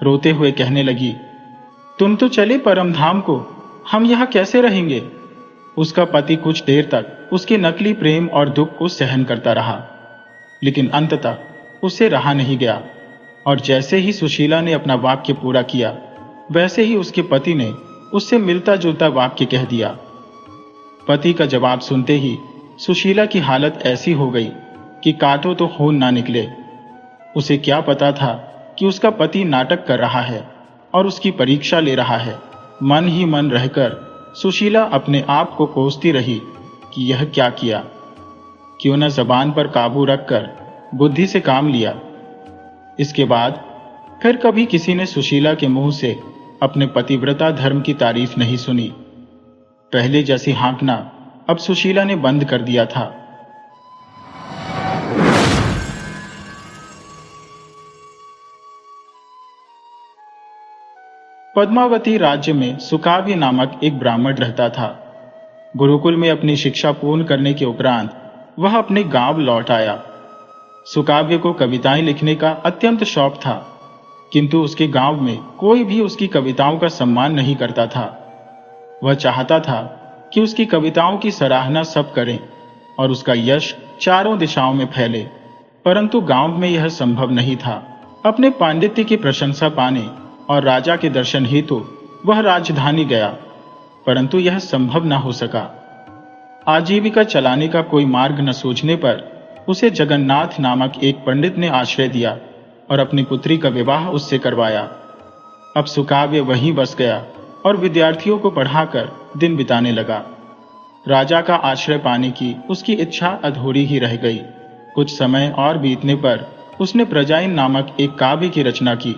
रोते हुए कहने लगी, तुम तो चले परमधाम को, हम यहाँ कैसे रहेंगे? उसका पति कुछ देर तक उसके नकली प्रेम और दुख को सहन करता रहा, लेकिन अंततः उससे रहा नहीं गया और जैसे ही सुशीला ने अपना वाक्य पूरा किया, वैसे ही उसके पति ने उससे मिलता जुलता वाक्य कह दिया। पति का जवाब सुनते ही सुशीला की हालत ऐसी हो गई कि काटो तो खून ना निकले। उसे क्या पता था कि उसका पति नाटक कर रहा है और उसकी परीक्षा ले रहा है। मन ही मन रहकर सुशीला अपने आप को कोसती रही कि यह क्या किया। क्यों न जबान पर काबू रखकर बुद्धि से काम लिया। इसके बाद फिर कभी किसी ने सुशीला के मुंह से अपने पतिव्रता धर्म की तारीफ नहीं सुनी। पहले जैसी हाँकना अब सुशीला ने बंद कर दिया था। पद्मावती राज्य में सुकाव्य नामक एक ब्राह्मण रहता था। गुरुकुल में अपनी शिक्षा पूर्ण करने के उपरांत वह अपने गांव लौट आया। सुकाव्य को कविताएं लिखने का अत्यंत शौक था, किंतु उसके गांव में कोई भी उसकी कविताओं का सम्मान नहीं करता था। वह चाहता था कि उसकी कविताओं की सराहना सब करें और उसका यश चारों दिशाओं में फैले, परंतु गांव में यह संभव नहीं था। अपने पांडित्य की प्रशंसा पाने और राजा के दर्शन हेतु वह राजधानी गया, परंतु यह संभव न हो सका। आजीविका चलाने का कोई मार्ग न सूझने पर उसे जगन्नाथ नामक एक पंडित ने आश्रय दिया और अपनी पुत्री का विवाह उससे करवाया। अब सुकाव्य वहीं बस गया और विद्यार्थियों को पढ़ाकर दिन बिताने लगा। राजा का आश्रय पाने की उसकी इच्छा अधूरी ही रह गई। कुछ समय और बीतने पर उसने प्रजाइन नामक एक काव्य की रचना की।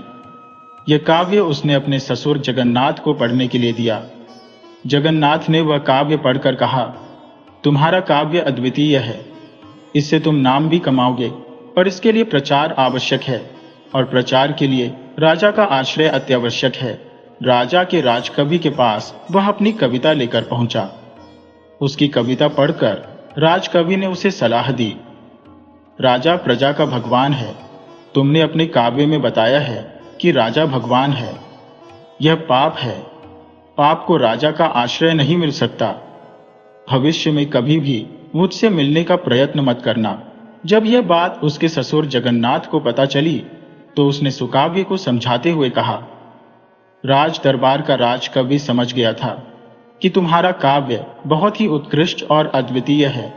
यह काव्य उसने अपने ससुर जगन्नाथ को पढ़ने के लिए दिया। जगन्नाथ ने वह काव्य पढ़कर कहा, तुम्हारा काव्य अद्वितीय है, इससे तुम नाम भी कमाओगे, पर इसके लिए प्रचार आवश्यक है और प्रचार के लिए राजा का आश्रय अत्यावश्यक है। राजा के राजकवि के पास वह अपनी कविता लेकर पहुंचा। उसकी कविता पढ़कर राजकवि ने उसे सलाह दी, राजा प्रजा का भगवान है। तुमने अपने काव्य में बताया है कि राजा भगवान है। यह पाप है। पाप को राजा का आश्रय नहीं मिल सकता। भविष्य में कभी भी मुझसे मिलने का प्रयत्न मत करना। जब यह बात उसके ससुर जगन्नाथ को पता चली तो उसने सुकाव्य को समझाते हुए कहा, राज दरबार का राजकवि समझ गया था कि तुम्हारा काव्य बहुत ही उत्कृष्ट और अद्वितीय है।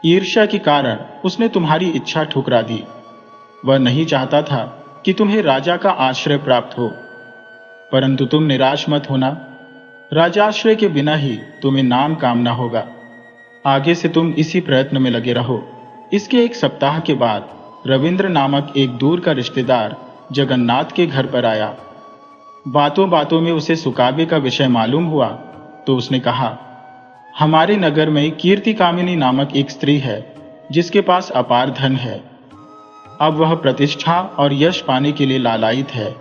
ईर्ष्या के कारण उसने तुम्हारी इच्छा ठुकरा दी। वह नहीं चाहता था कि तुम्हें राजा का आश्रय प्राप्त हो, परंतु तुम निराश मत होना। राजाश्रय के बिना ही तुम्हें नाम कामना होगा। आगे से तुम इसी प्रयत्न में लगे रहो। इसके एक सप्ताह के बाद रविंद्र नामक एक दूर का रिश्तेदार जगन्नाथ के घर पर आया। बातों बातों में उसे सुकाव्य का विषय मालूम हुआ तो उसने कहा, हमारे नगर में कीर्ति कामिनी नामक एक स्त्री है जिसके पास अपार धन है। अब वह प्रतिष्ठा और यश पाने के लिए लालायित है।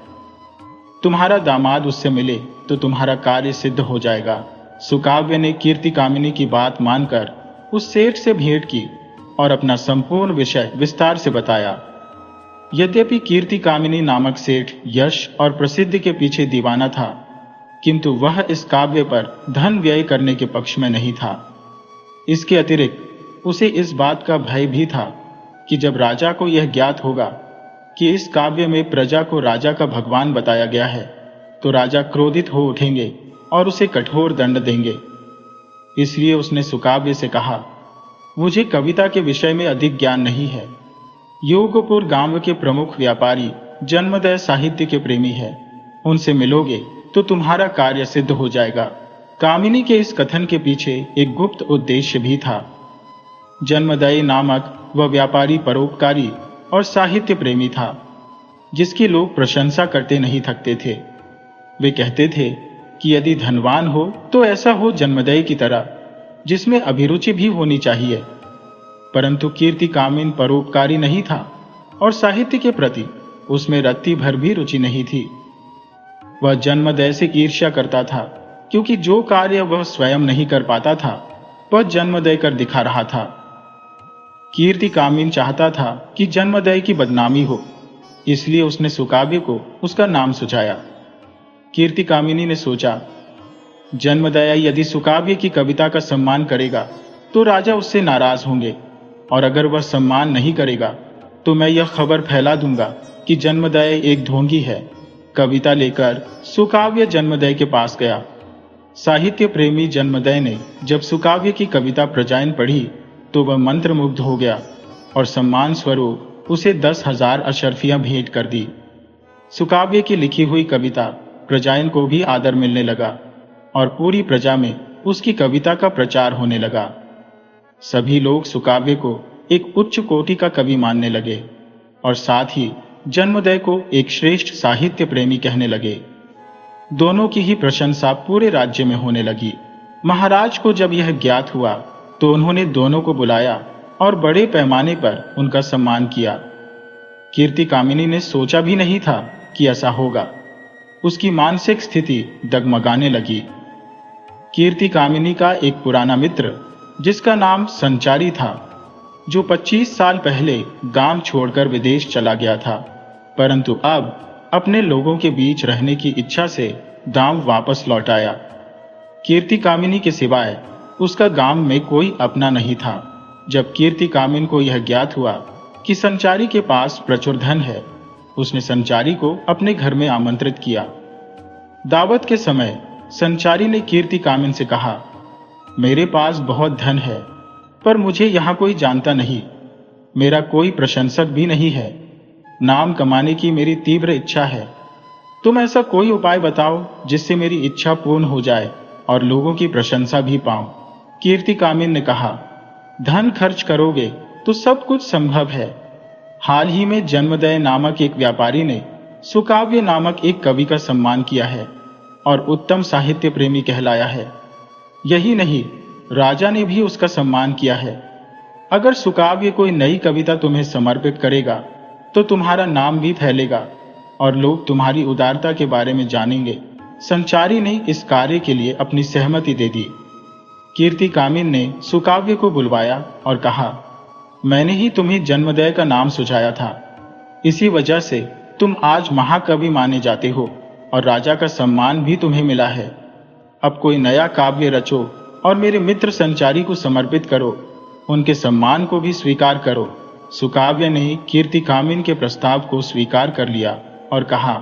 तुम्हारा दामाद उससे मिले तो तुम्हारा कार्य सिद्ध हो जाएगा। सुकाव्य ने कीर्ति कामिनी की बात मानकर उस सेठ से भेंट की और अपना संपूर्ण विषय विस्तार से बताया। यद्यपि कीर्ति कामिनी नामक सेठ यश और प्रसिद्धि के पीछे दीवाना था, किंतु वह इस काव्य पर धन व्यय करने के पक्ष में नहीं था। इसके अतिरिक्त उसे इस बात का भय भी था कि जब राजा को यह ज्ञात होगा कि इस काव्य में प्रजा को राजा का भगवान बताया गया है तो राजा क्रोधित हो उठेंगे और उसे कठोर दंड देंगे। इसलिए उसने सुकाव्य से कहा, मुझे कविता के विषय में अधिक ज्ञान नहीं है। योगपुर गांव के प्रमुख व्यापारी जन्मदय साहित्य के प्रेमी है, उनसे मिलोगे तो तुम्हारा कार्य सिद्ध हो जाएगा। कामिनी के इस कथन के पीछे एक गुप्त उद्देश्य भी था। जन्मदय नामक वह व्यापारी परोपकारी और साहित्य प्रेमी था जिसकी लोग प्रशंसा करते नहीं थकते थे। वे कहते थे कि यदि धनवान हो तो ऐसा हो जन्मदय की तरह, जिसमें अभिरुचि भी होनी चाहिए। परंतु कीर्ति कामिन परोपकारी नहीं था और साहित्य के प्रति उसमें रत्ती भर भी रुचि नहीं थी। वह जन्मदय से ईर्ष्या करता था, क्योंकि जो कार्य वह स्वयं नहीं कर पाता था वह जन्मदय कर दिखा रहा था। कीर्ति कामिन चाहता था कि जन्मदय की बदनामी हो, इसलिए उसने सुकाव्य को उसका नाम सुझाया। कीर्ति कामिनी ने सोचा, जन्मदय यदि सुकाव्य की कविता का सम्मान करेगा तो राजा उससे नाराज होंगे, और अगर वह सम्मान नहीं करेगा तो मैं यह खबर फैला दूंगा कि जन्मदय एक ढोंगी है। कविता लेकर सुकाव्य जन्मदय के पास गया। साहित्य प्रेमी जन्मदय ने जब सुकाव्य की कविता प्रजाइन पढ़ी तो वह मंत्रमुग्ध हो गया और सम्मान स्वरूप उसे 10,000 अशर्फियां भेंट कर दी। सुकाव्य की लिखी हुई कविता प्रजाइन को भी आदर मिलने लगा और पूरी प्रजा में उसकी कविता का प्रचार होने लगा। सभी लोग सुकाव्य को एक उच्च कोटि का कवि मानने लगे और साथ ही जन्मदय को एक श्रेष्ठ साहित्य प्रेमी कहने लगे। दोनों की ही प्रशंसा पूरे राज्य में होने लगी। महाराज को जब यह ज्ञात हुआ तो उन्होंने दोनों को बुलाया और बड़े पैमाने पर उनका सम्मान किया। कीर्ति कामिनी ने सोचा भी नहीं था कि ऐसा होगा। उसकी मानसिक स्थिति डगमगाने लगी। कीर्ति कामिनी का एक पुराना मित्र जिसका नाम संचारी था, जो 25 साल पहले गांव छोड़कर विदेश चला गया था, परंतु अब अपने लोगों के बीच रहने की इच्छा से गांव वापस लौट आया। कीर्ति कामिनी के सिवाय उसका गांव में कोई अपना नहीं था। जब कीर्ति कामिनी को यह ज्ञात हुआ कि संचारी के पास प्रचुर धन है, उसने संचारी को अपने घर में आमंत्रित किया। दावत के समय संचारी ने कीर्ति कामिनी से कहा, मेरे पास बहुत धन है, पर मुझे यहाँ कोई जानता नहीं, मेरा कोई प्रशंसक भी नहीं है। नाम कमाने की मेरी तीव्र इच्छा है। तुम ऐसा कोई उपाय बताओ जिससे मेरी इच्छा पूर्ण हो जाए और लोगों की प्रशंसा भी पाऊं। कीर्ति कामिनी ने कहा, धन खर्च करोगे तो सब कुछ संभव है। हाल ही में जन्मदय नामक एक व्यापारी ने सुकाव्य नामक एक कवि का सम्मान किया है और उत्तम साहित्य प्रेमी कहलाया है। यही नहीं, राजा ने भी उसका सम्मान किया है। अगर सुकाव्य कोई नई कविता तुम्हें समर्पित करेगा तो तुम्हारा नाम भी फैलेगा और लोग तुम्हारी उदारता के बारे में जानेंगे। संचारी ने इस कार्य के लिए अपनी सहमति दे दी। कीर्ति कामिनी ने सुकाव्य को बुलवाया और कहा, मैंने ही तुम्हें जन्मदय का नाम सुझाया था। इसी वजह से तुम आज महाकवि माने जाते हो और राजा का सम्मान भी तुम्हें मिला है। अब कोई नया काव्य रचो और मेरे मित्र संचारी को समर्पित करो, उनके सम्मान को भी स्वीकार करो। सुकाव्य ने कीर्ति कामिनी के प्रस्ताव को स्वीकार कर लिया और कहा,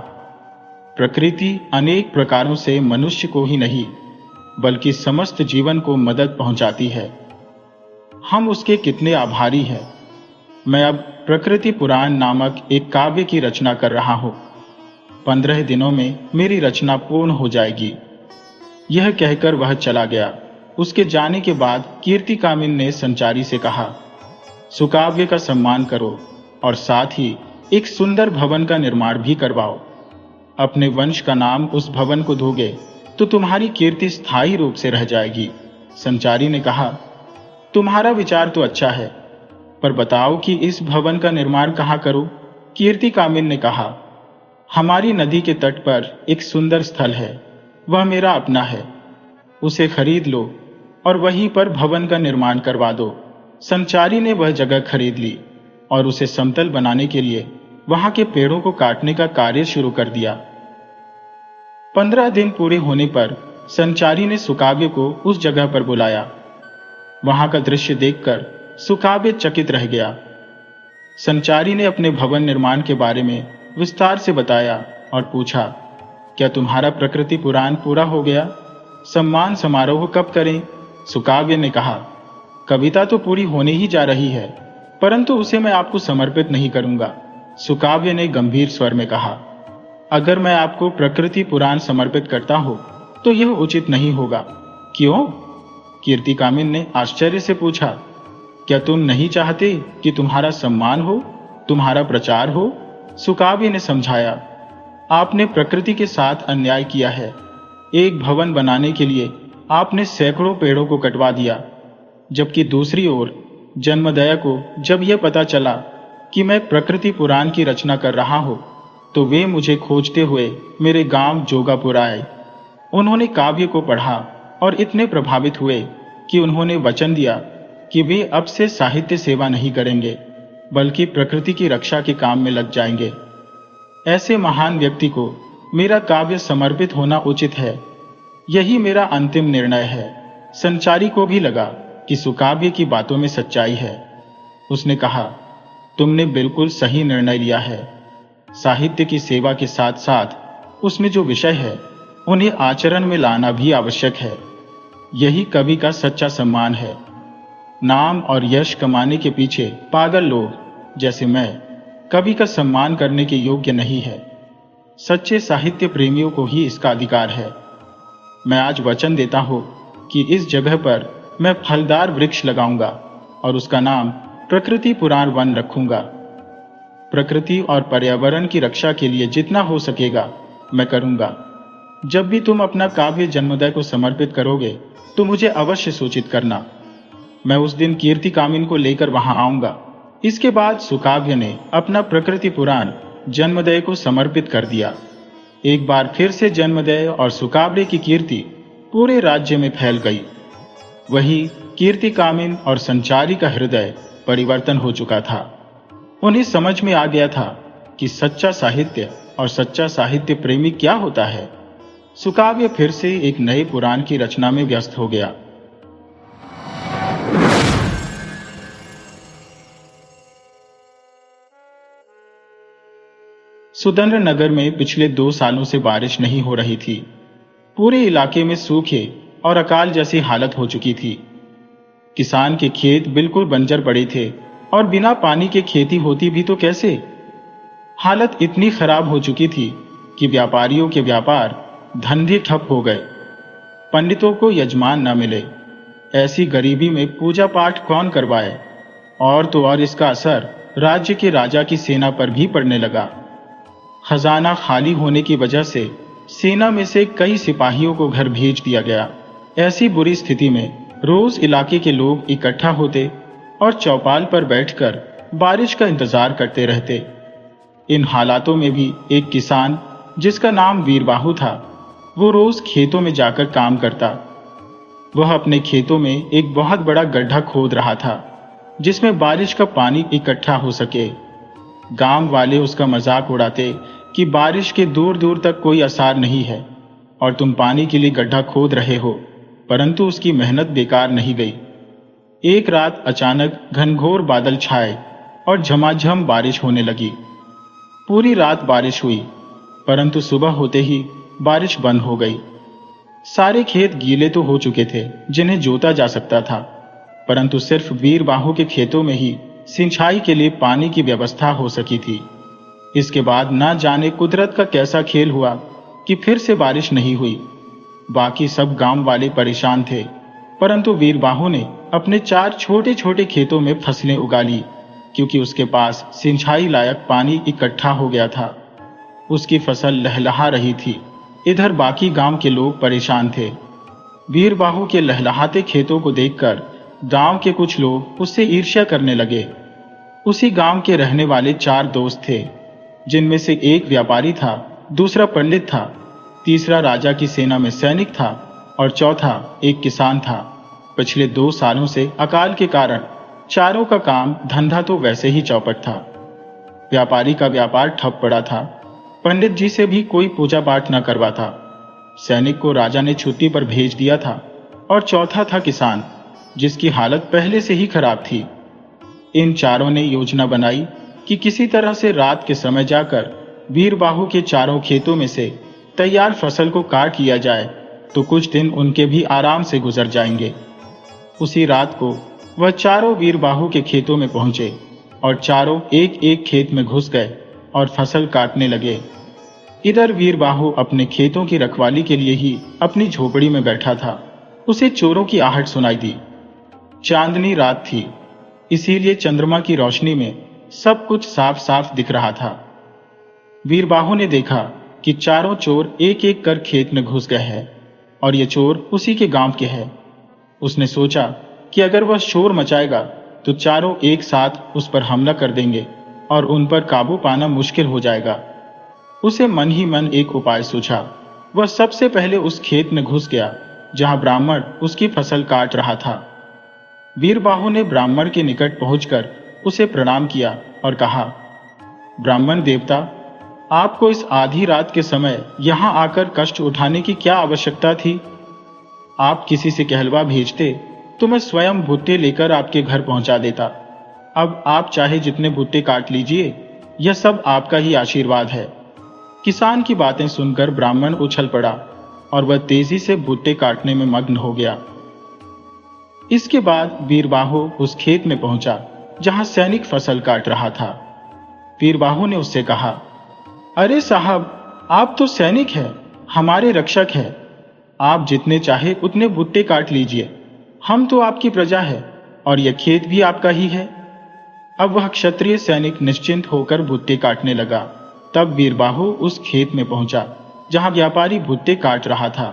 प्रकृति अनेक प्रकारों से मनुष्य को ही नहीं बल्कि समस्त जीवन को मदद पहुंचाती है। हम उसके कितने आभारी हैं। मैं अब प्रकृति पुराण नामक एक काव्य की रचना कर रहा हूं। 15 दिनों में मेरी रचना पूर्ण हो जाएगी। यह कहकर वह चला गया। उसके जाने के बाद कीर्ति कामिनी ने संचारी से कहा, सुकाव्य का सम्मान करो और साथ ही एक सुंदर भवन का निर्माण भी करवाओ। अपने वंश का नाम उस भवन को दोगे तो तुम्हारी कीर्ति स्थायी रूप से रह जाएगी। संचारी ने कहा, तुम्हारा विचार तो अच्छा है, पर बताओ कि इस भवन का निर्माण कहाँ करूं? कीर्ति कामिनी ने कहा, हमारी नदी के तट पर एक सुंदर स्थल है, वह मेरा अपना है। उसे खरीद लो और वहीं पर भवन का निर्माण करवा दो। संचारी ने वह जगह खरीद ली और उसे समतल बनाने के लिए वहां के पेड़ों को काटने का कार्य शुरू कर दिया। 15 दिन पूरे होने पर संचारी ने सुकाव्य को उस जगह पर बुलाया। वहां का दृश्य देखकर सुकाव्य चकित रह गया। संचारी ने अपने भवन निर्माण के बारे में विस्तार से बताया और पूछा, क्या तुम्हारा प्रकृति पुराण पूरा हो गया? सम्मान समारोह कब करें? सुकाव्य ने कहा, कविता तो पूरी होने ही जा रही है, परंतु उसे मैं आपको समर्पित नहीं करूंगा। सुकाव्य ने गंभीर स्वर में कहा, अगर मैं आपको प्रकृति पुराण समर्पित करता हूं तो यह उचित नहीं होगा। क्यों? कीर्ति कामिनी ने आश्चर्य से पूछा, क्या तुम नहीं चाहते कि तुम्हारा सम्मान हो, तुम्हारा प्रचार हो? सुकाव्य ने समझाया, आपने प्रकृति के साथ अन्याय किया है। एक भवन बनाने के लिए आपने सैकड़ों पेड़ों को कटवा दिया, जबकि दूसरी ओर जन्मदया को जब यह पता चला कि मैं प्रकृति पुराण की रचना कर रहा हूं तो वे मुझे खोजते हुए मेरे गांव जोगापुर आए। उन्होंने काव्य को पढ़ा और इतने प्रभावित हुए कि उन्होंने वचन दिया कि वे अब से साहित्य सेवा नहीं करेंगे बल्कि प्रकृति की रक्षा के काम में लग जाएंगे। ऐसे महान व्यक्ति को मेरा काव्य समर्पित होना उचित है। यही मेरा अंतिम निर्णय है। संचारी को भी लगा कि सुकाव्य की बातों में सच्चाई है। उसने कहा, तुमने बिल्कुल सही निर्णय लिया है। साहित्य की सेवा के साथ साथ उसमें जो विषय है उन्हें आचरण में लाना भी आवश्यक है। यही कवि का सच्चा सम्मान है। नाम और यश कमाने के पीछे पागल लोग जैसे मैं कवि का सम्मान करने के योग्य नहीं है। सच्चे साहित्य प्रेमियों को ही इसका अधिकार है। मैं आज वचन देता हूं कि इस जगह पर मैं फलदार वृक्ष लगाऊंगा और उसका नाम प्रकृति पुराण वन रखूंगा। प्रकृति और पर्यावरण की रक्षा के लिए जितना हो सकेगा मैं करूंगा। जब भी तुम अपना काव्य जन्मोदय को समर्पित करोगे तो मुझे अवश्य सूचित करना। मैं उस दिन कीर्ति कामिन को लेकर वहां आऊंगा। इसके बाद सुकाव्य ने अपना प्रकृति पुराण जन्मोदय को समर्पित कर दिया। एक बार फिर से जन्मोदय और सुकाव्य की कीर्ति पूरे राज्य में फैल गई। वही कीर्ति कामिन और संचारी का हृदय परिवर्तन हो चुका था। उन्हें समझ में आ गया था कि सच्चा साहित्य और सच्चा साहित्य प्रेमी क्या होता है। सुकाव्य फिर से एक नए पुराण की रचना में व्यस्त हो गया। सुदर्शन नगर में पिछले 2 सालों से बारिश नहीं हो रही थी। पूरे इलाके में सूखे और अकाल जैसी हालत हो चुकी थी। किसान के खेत बिल्कुल बंजर पड़े थे और बिना पानी के खेती होती भी तो कैसे। हालत इतनी खराब हो चुकी थी कि व्यापारियों के व्यापार धंधे ठप हो गए। पंडितों को यजमान न मिले। ऐसी गरीबी में पूजा पाठ कौन करवाए। और तो और इसका असर राज्य के राजा की सेना पर भी पड़ने लगा। खजाना खाली होने की वजह से सेना में से कई सिपाहियों को घर भेज दिया गया। ऐसी बुरी स्थिति में रोज इलाके के लोग इकट्ठा होते और चौपाल पर बैठकर बारिश का इंतजार करते रहते। इन हालातों में भी एक किसान जिसका नाम वीरबाहु था, वो रोज खेतों में जाकर काम करता। वह अपने खेतों में एक बहुत बड़ा गड्ढा खोद रहा था जिसमें बारिश का पानी इकट्ठा हो सके। गांव वाले उसका मजाक उड़ाते कि बारिश के दूर दूर तक कोई आसार नहीं है और तुम पानी के लिए गड्ढा खोद रहे हो। परंतु उसकी मेहनत बेकार नहीं गई। एक रात अचानक घनघोर बादल छाए और झमाझम बारिश होने लगी। पूरी रात बारिश हुई, परंतु सुबह होते ही बारिश बंद हो गई। सारे खेत गीले तो हो चुके थे जिन्हें जोता जा सकता था, परंतु सिर्फ वीरबाहु के खेतों में ही सिंचाई के लिए पानी की व्यवस्था हो सकी थी। इसके बाद ना जाने कुदरत का कैसा खेल हुआ कि फिर से बारिश नहीं हुई। बाकी सब गांव वाले परेशान थे, परंतु वीरबाहु ने अपने 4 छोटे छोटे खेतों में फसलें उगा ली क्योंकि उसके पास सिंचाई लायक पानी इकट्ठा हो गया था। उसकी फसल लहलहा रही थी। इधर बाकी गांव के लोग परेशान थे। वीरबाहु के लहलहाते खेतों को देखकर गांव के कुछ लोग उससे ईर्ष्या करने लगे। उसी गांव के रहने वाले 4 दोस्त थे, जिनमें से एक व्यापारी था, दूसरा पंडित था, तीसरा राजा की सेना में सैनिक था और चौथा एक किसान था। पिछले 2 सालों से अकाल के कारण चारों का काम धंधा तो वैसे ही चौपट था। व्यापारी का व्यापार ठप पड़ा था। पंडित जी से भी कोई पूजा पाठ न करवाता। सैनिक को राजा ने छुट्टी पर भेज दिया था और चौथा था किसान, जिसकी हालत पहले से ही खराब थी। इन चारों ने योजना बनाई कि किसी तरह से रात के समय जाकर वीरबाहु के चारों खेतों में से तैयार फसल को काट लिया जाए तो कुछ दिन उनके भी आराम से गुजर जाएंगे। उसी रात को वह चारों वीरबाहु के खेतों में पहुंचे और चारों एक एक खेत में घुस गए और फसल काटने लगे। इधर वीरबाहु अपने खेतों की रखवाली के लिए ही अपनी झोपड़ी में बैठा था। उसे चोरों की आहट सुनाई दी। चांदनी रात थी, इसीलिए चंद्रमा की रोशनी में सब कुछ साफ साफ दिख रहा था। वीरबाहु ने देखा कि चारों चोर एक एक कर खेत में घुस गए हैं और ये चोर उसी के गांव के हैं। उसने सोचा कि अगर वह शोर मचाएगा तो चारों एक साथ उस पर हमला कर देंगे और उन पर काबू पाना मुश्किल हो जाएगा। उसे मन ही मन एक उपाय सूझा। वह सबसे पहले उस खेत में घुस गया जहां ब्राह्मण उसकी फसल काट रहा था। वीरबाहु ने ब्राह्मण के निकट पहुंचकर उसे प्रणाम किया और कहा, ब्राह्मण देवता, आपको इस आधी रात के समय यहां आकर कष्ट उठाने की क्या आवश्यकता थी? आप किसी से कहलवा भेजते तो मैं स्वयं भुट्टे लेकर आपके घर पहुंचा देता। अब आप चाहे जितने भुट्टे काट लीजिए, यह सब आपका ही आशीर्वाद है। किसान की बातें सुनकर ब्राह्मण उछल पड़ा और वह तेजी से भुट्टे काटने में मग्न हो गया। इसके बाद वीरबाहु उस खेत में पहुंचा जहां सैनिक फसल काट रहा था। वीरबाहु ने उससे कहा, अरे साहब, आप तो सैनिक हैं, हमारे रक्षक हैं। आप जितने चाहे उतने भुट्टे काट लीजिए, हम तो आपकी प्रजा है और यह खेत भी आपका ही है। अब वह क्षत्रिय सैनिक निश्चिंत होकर भुट्टे काटने लगा। तब वीरबाहु उस खेत में पहुंचा जहां व्यापारी भुट्टे काट रहा था।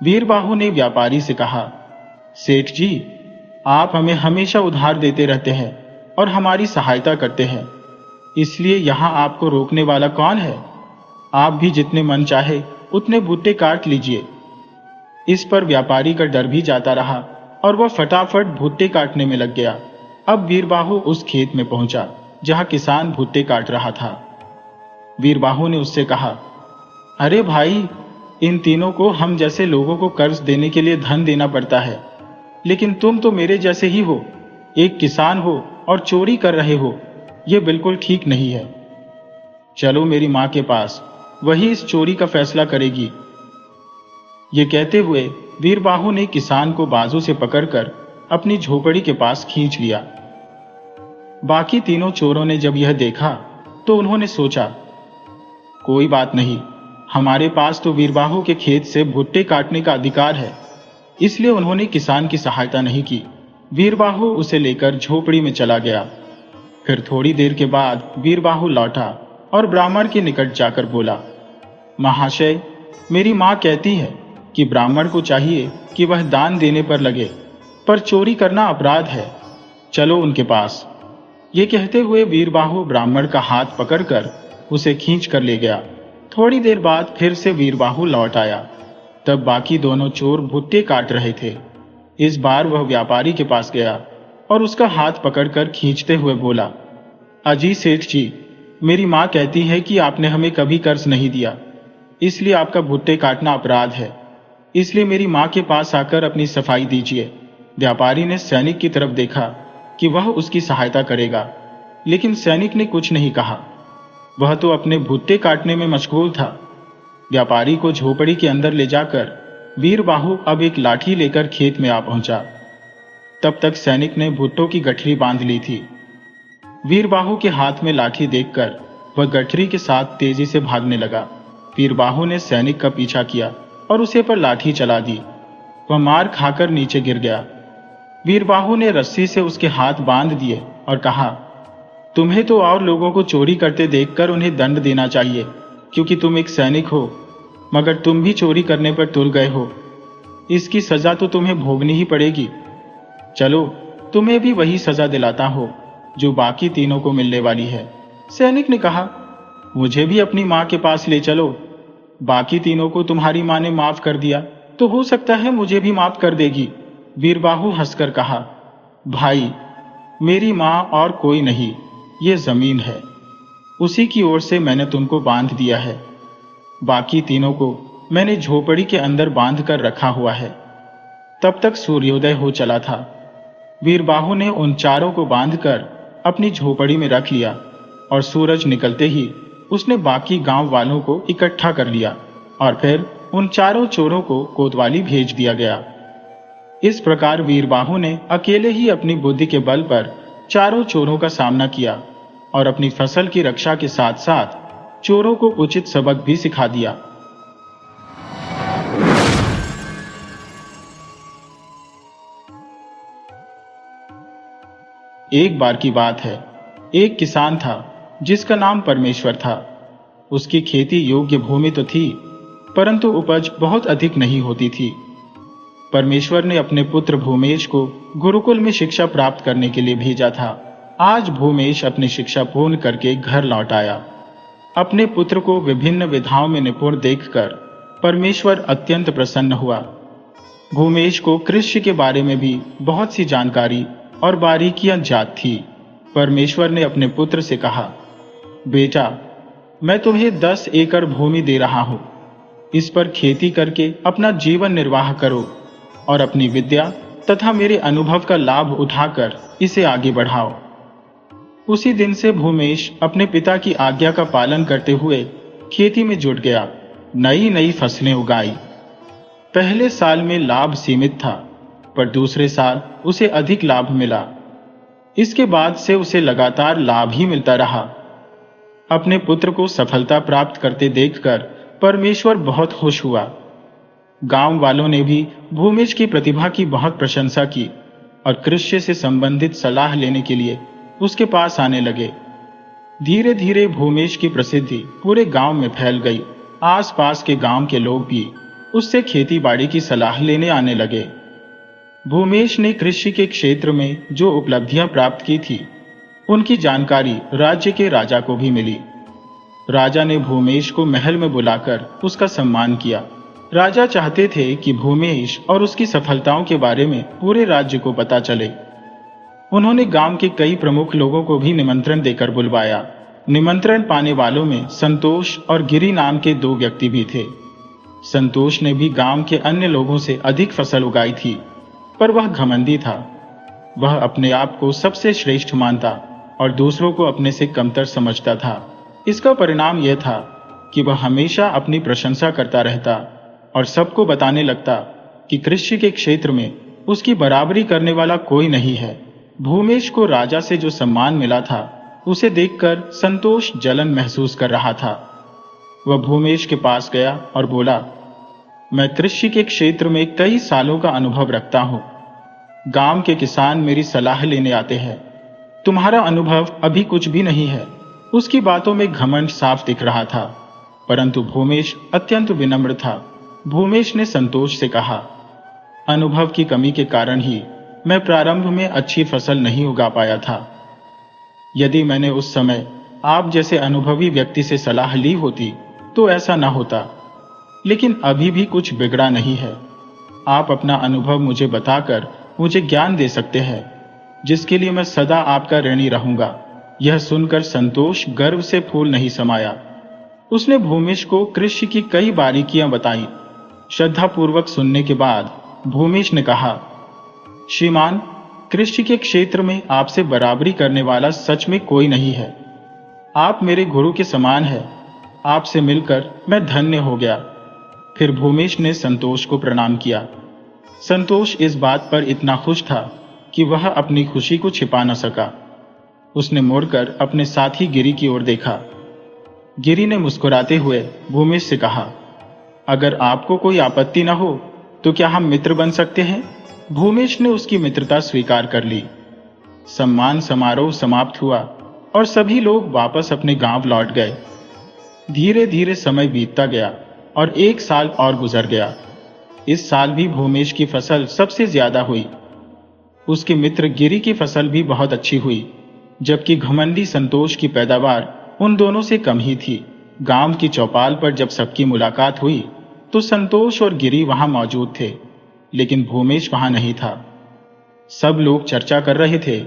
वीरबाहु ने व्यापारी से कहा, सेठ जी, आप हमें हमेशा उधार देते रहते हैं और हमारी सहायता करते हैं, इसलिए यहां आपको रोकने वाला कौन है? आप भी जितने मन चाहे उतने भुट्टे काट लीजिए। इस पर व्यापारी का डर भी जाता रहा और वह फटाफट भुट्टे काटने में लग गया। अब वीरबाहु उस खेत में पहुंचा जहां किसान भुट्टे काट रहा था। वीरबाहु ने उससे कहा, अरे भाई, इन तीनों को हम जैसे लोगों को कर्ज देने के लिए धन देना पड़ता है, लेकिन तुम तो मेरे जैसे ही हो, एक किसान हो और चोरी कर रहे हो। यह बिल्कुल ठीक नहीं है। चलो मेरी मां के पास, वही इस चोरी का फैसला करेगी। ये कहते हुए वीरबाहु ने किसान को बाजू से पकड़कर अपनी झोपड़ी के पास खींच लिया। बाकी तीनों चोरों ने जब यह देखा तो उन्होंने सोचा, कोई बात नहीं, हमारे पास तो वीरबाहु के खेत से भुट्टे काटने का अधिकार है, इसलिए उन्होंने किसान की सहायता नहीं की। वीरबाहु उसे लेकर झोपड़ी में चला गया। फिर थोड़ी देर के बाद वीरबाहु लौटा और ब्राह्मण के निकट जाकर बोला, महाशय, मेरी मां कहती है कि ब्राह्मण को चाहिए कि वह दान देने पर लगे, पर चोरी करना अपराध है। चलो उनके पास। ये कहते हुए वीरबाहु ब्राह्मण का हाथ पकड़कर उसे खींच कर ले गया। थोड़ी देर बाद फिर से वीरबाहु लौट आया। तब बाकी दोनों चोर भुट्टे काट रहे थे। इस बार वह व्यापारी के पास गया और उसका हाथ पकड़कर खींचते हुए बोला, अजी सेठ जी, मेरी मां कहती है कि आपने हमें कभी कर्ज नहीं दिया, इसलिए आपका भुट्टे काटना अपराध है, इसलिए मेरी मां के पास आकर अपनी सफाई दीजिए। व्यापारी ने सैनिक की तरफ देखा कि वह उसकी सहायता करेगा, लेकिन सैनिक ने कुछ नहीं कहा। वह तो अपने भुट्टे काटने में मशगूल था। व्यापारी को झोपड़ी के अंदर ले जाकर वीरबाहु अब एक लाठी लेकर खेत में आ पहुंचा। तब तक सैनिक ने भुट्टों की गठरी बांध ली थी। वीरबाहु के हाथ में लाठी देखकर वह गठरी के साथ तेजी से भागने लगा। वीरबाहु ने सैनिक का पीछा किया और उसे पर लाठी चला दी। वह मार खाकर नीचे गिर गया। वीरबाहु ने रस्सी से उसके हाथ बांध दिए और कहा, तुम्हें तो और लोगों को चोरी करते देखकर उन्हें दंड देना चाहिए, क्योंकि तुम एक सैनिक हो, मगर तुम भी चोरी करने पर तुल गए हो। इसकी सजा तो तुम्हें भोगनी ही पड़ेगी। चलो, तुम्हें भी वही सजा दिलाता हो जो बाकी तीनों को मिलने वाली है। सैनिक ने कहा, मुझे भी अपनी मां के पास ले चलो। बाकी तीनों को तुम्हारी मां ने माफ कर दिया तो हो सकता है मुझे भी माफ कर देगी। वीरबाहु हंसकर कहा, भाई, मेरी मां और कोई नहीं, ये जमीन है, उसी की ओर से मैंने तुमको बांध दिया है। बाकी तीनों को मैंने झोपड़ी के अंदर बांध कर रखा हुआ है। तब तक सूर्योदय हो चला था। वीरबाहु ने उन चारों को बांधकर अपनी झोपड़ी में रख लिया और सूरज निकलते ही उसने बाकी गांव वालों को इकट्ठा कर लिया और फिर उन चारों चोरों को कोतवाली भेज दिया गया। इस प्रकार वीरबाहु ने अकेले ही अपनी बुद्धि के बल पर चारों चोरों का सामना किया और अपनी फसल की रक्षा के साथ साथ चोरों को उचित सबक भी सिखा दिया। एक बार की बात है, एक किसान था जिसका नाम परमेश्वर था। उसकी खेती योग्य भूमि तो थी, परंतु उपज बहुत अधिक नहीं होती थी। परमेश्वर ने अपने पुत्र भूमेश को गुरुकुल में शिक्षा प्राप्त करने के लिए भेजा था। आज भूमेश अपनी शिक्षा पूर्ण करके घर लौट आया। अपने पुत्र को विभिन्न विधाओं में निपुण देखकर परमेश्वर अत्यंत प्रसन्न हुआ। भूमेश को कृषि के बारे में भी बहुत सी जानकारी और बारीकियां ज्ञात थी। परमेश्वर ने अपने पुत्र से कहा, बेटा, मैं तुम्हें 10 एकड़ भूमि दे रहा हूं। इस पर खेती करके अपना जीवन निर्वाह करो और अपनी विद्या तथा मेरे अनुभव का लाभ उठाकर इसे आगे बढ़ाओ। उसी दिन से भूमेश अपने पिता की आज्ञा का पालन करते हुए खेती में जुट गया। नई नई फसलें उगाई। पहले साल में लाभ सीमित था, पर दूसरे साल उसे अधिक लाभ मिला। इसके बाद से उसे लगातार लाभ ही मिलता रहा। अपने पुत्र को सफलता प्राप्त करते देखकर परमेश्वर बहुत खुश हुआ। गांव वालों ने भी भूमेश की प्रतिभा की बहुत प्रशंसा की और कृषि से संबंधित सलाह लेने के लिए उसके पास आने लगे। धीरे धीरे भूमेश की प्रसिद्धि पूरे गांव में फैल गई। आसपास के गांव के लोग भी उससे खेती बाड़ी की सलाह लेने आने लगे। भूमेश ने कृषि के क्षेत्र में जो उपलब्धियां प्राप्त की थी, उनकी जानकारी राज्य के राजा को भी मिली। राजा ने भूमेश को महल में बुलाकर उसका सम्मान किया। राजा चाहते थे कि भूमेश और उसकी सफलताओं के बारे में पूरे राज्य को पता चले। उन्होंने गांव के कई प्रमुख लोगों को भी निमंत्रण देकर बुलवाया। निमंत्रण पाने वालों में संतोष और गिरी नाम के 2 व्यक्ति भी थे। संतोष ने भी गांव के अन्य लोगों से अधिक फसल उगाई थी, पर वह घमंडी था। वह अपने आप को सबसे श्रेष्ठ मानता और दूसरों को अपने से कमतर समझता था। इसका परिणाम यह था कि वह हमेशा अपनी प्रशंसा करता रहता और सबको बताने लगता कि कृषि के क्षेत्र में उसकी बराबरी करने वाला कोई नहीं है। भूमेश को राजा से जो सम्मान मिला था, उसे देखकर संतोष जलन महसूस कर रहा था। वह भूमेश के पास गया और बोला, मैं कृषि के क्षेत्र में कई सालों का अनुभव रखता हूं। गांव के किसान मेरी सलाह लेने आते हैं। तुम्हारा अनुभव अभी कुछ भी नहीं है। उसकी बातों में घमंड साफ दिख रहा था, परंतु भूमेश अत्यंत विनम्र था। भूमेश ने संतोष से कहा, अनुभव की कमी के कारण ही मैं प्रारंभ में अच्छी फसल नहीं उगा पाया था। यदि मैंने उस समय आप जैसे अनुभवी व्यक्ति से सलाह ली होती तो ऐसा ना होता। लेकिन अभी भी कुछ बिगड़ा नहीं है। आप अपना अनुभव मुझे बताकर मुझे ज्ञान दे सकते हैं, जिसके लिए मैं सदा आपका ऋणी रहूंगा। यह सुनकर संतोष गर्व से फूल नहीं समाया। उसने भूमेश को कृषि की कई बारीकियां बताई। श्रद्धापूर्वक सुनने के बाद भूमेश ने कहा, श्रीमान, कृषि के क्षेत्र में आपसे बराबरी करने वाला सच में कोई नहीं है। आप मेरे गुरु के समान हैं। आपसे मिलकर मैं धन्य हो गया। फिर भूमेश ने संतोष को प्रणाम किया। संतोष इस बात पर इतना खुश था कि वह अपनी खुशी को छिपा न सका। उसने मुड़कर अपने साथी गिरी की ओर देखा। गिरी ने मुस्कुराते हुए भूमेश से कहा, अगर आपको कोई आपत्ति न हो तो क्या हम मित्र बन सकते हैं? भूमेश ने उसकी मित्रता स्वीकार कर ली। सम्मान समारोह समाप्त हुआ और सभी लोग वापस अपने गांव लौट गए। धीरे धीरे समय बीतता गया और 1 साल और गुजर गया। इस साल भी भूमेश की फसल सबसे ज्यादा हुई। उसके मित्र गिरी की फसल भी बहुत अच्छी हुई, जबकि घमंडी संतोष की पैदावार उन दोनों से कम ही थी। गांव की चौपाल पर जब सबकी मुलाकात हुई तो संतोष और गिरी वहां मौजूद थे, लेकिन भूमेश वहां नहीं था। सब लोग चर्चा कर रहे थे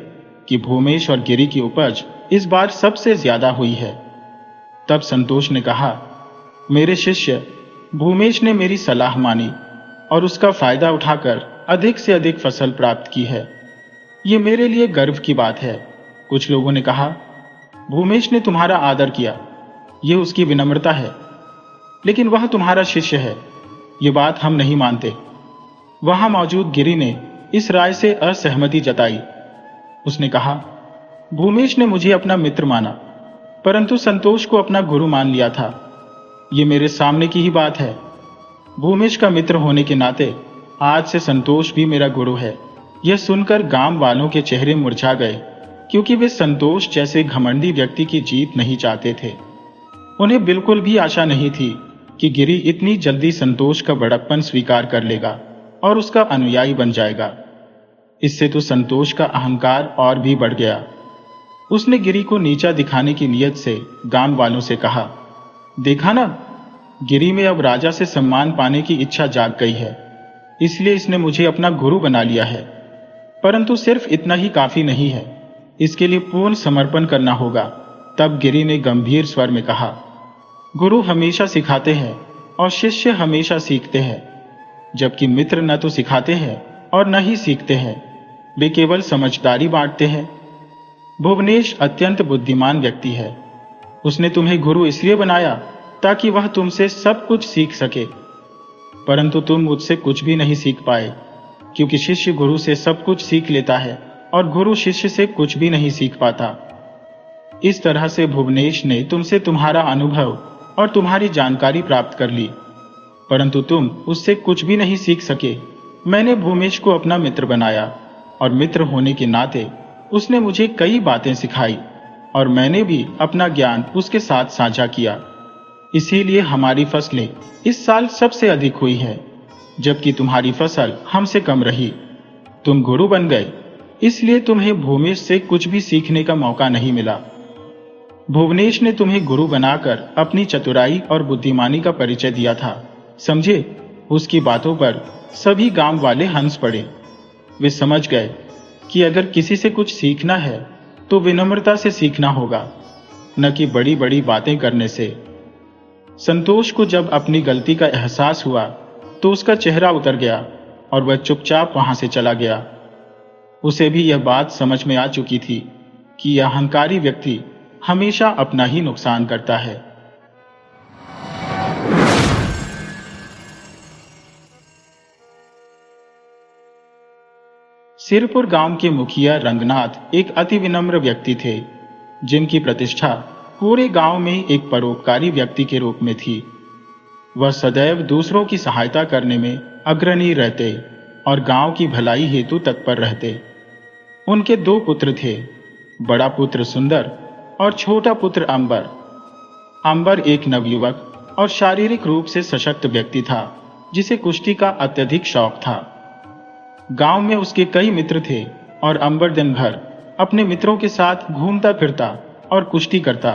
कि भूमेश और गिरी की उपज इस बार सबसे ज्यादा हुई है। तब संतोष ने कहा, मेरे शिष्य भूमेश ने मेरी सलाह मानी और उसका फायदा उठाकर अधिक से अधिक फसल प्राप्त की है। ये मेरे लिए गर्व की बात है। कुछ लोगों ने कहा, भूमेश ने तुम्हारा आदर किया, ये उसकी विनम्रता है, लेकिन वह तुम्हारा शिष्य है, ये बात हम नहीं मानते। वहां मौजूद गिरी ने इस राय से असहमति जताई। उसने कहा, भूमेश ने मुझे अपना मित्र माना, परंतु संतोष को अपना गुरु मान लिया था। ये मेरे सामने की ही बात है। भूमेश का मित्र होने के नाते आज से संतोष भी मेरा गुरु है। यह सुनकर गांव वालों के चेहरे मुरझा गए, क्योंकि वे संतोष जैसे घमंडी व्यक्ति की जीत नहीं चाहते थे। उन्हें बिल्कुल भी आशा नहीं थी कि गिरी इतनी जल्दी संतोष का बड़प्पन स्वीकार कर लेगा और उसका अनुयायी बन जाएगा। इससे तो संतोष का अहंकार और भी बढ़ गया। उसने गिरी को नीचा दिखाने की नीयत से गांव वालों से कहा, देखा ना, गिरी में अब राजा से सम्मान पाने की इच्छा जाग गई है, इसलिए इसने मुझे अपना गुरु बना लिया है। परंतु सिर्फ इतना ही काफी नहीं है, इसके लिए पूर्ण समर्पण करना होगा। तब गिरी ने गंभीर स्वर में कहा, गुरु हमेशा सिखाते हैं और शिष्य हमेशा सीखते हैं, जबकि मित्र न तो सिखाते हैं और न ही सीखते हैं, वे केवल समझदारी बांटते हैं। भुवनेश अत्यंत बुद्धिमान व्यक्ति है। उसने तुम्हें गुरु इसलिए बनाया ताकि वह तुमसे सब कुछ सीख सके, परंतु तुम मुझसे कुछ भी नहीं सीख पाए, क्योंकि शिष्य गुरु से सब कुछ सीख लेता है और गुरु शिष्य से कुछ भी नहीं सीख पाता। इस तरह से भुवनेश ने तुमसे तुम्हारा अनुभव और तुम्हारी जानकारी प्राप्त कर ली। परंतु तुम उससे कुछ भी नहीं सीख सके। मैंने भूमेश को अपना मित्र बनाया और मित्र होने के नाते उसने मुझे कई बातें सिखाई और मैंने भी अपना ज्ञान उसके साथ साझा किया। इसीलिए हमारी फसलें इस साल सबसे अधिक हुई है, जबकि तुम्हारी फसल हमसे कम रही। तुम गुरु बन गए, इसलिए तुम्हें भूमेश से कुछ भी सीखने का मौका नहीं मिला। भुवनेश ने तुम्हें गुरु बनाकर अपनी चतुराई और बुद्धिमानी का परिचय दिया था, समझे? उसकी बातों पर सभी गांव वाले हंस पड़े। वे समझ गए कि अगर किसी से कुछ सीखना है तो विनम्रता से सीखना होगा, न कि बड़ी बड़ी बातें करने से। संतोष को जब अपनी गलती का एहसास हुआ तो उसका चेहरा उतर गया और वह चुपचाप वहां से चला गया। उसे भी यह बात समझ में आ चुकी थी कि यह अहंकारी व्यक्ति हमेशा अपना ही नुकसान करता है। सिरपुर गांव के मुखिया रंगनाथ एक अति विनम्र व्यक्ति थे, जिनकी प्रतिष्ठा पूरे गांव में एक परोपकारी व्यक्ति के रूप में थी। वह सदैव दूसरों की सहायता करने में अग्रणी रहते और गांव की भलाई हेतु तत्पर रहते। उनके 2 पुत्र थे, बड़ा पुत्र सुंदर और छोटा पुत्र अंबर। अंबर एक नवयुवक और शारीरिक रूप से सशक्त व्यक्ति था, जिसे कुश्ती का अत्यधिक शौक था। गांव में उसके कई मित्र थे और अंबर दिन भर अपने मित्रों के साथ घूमता फिरता और कुश्ती करता,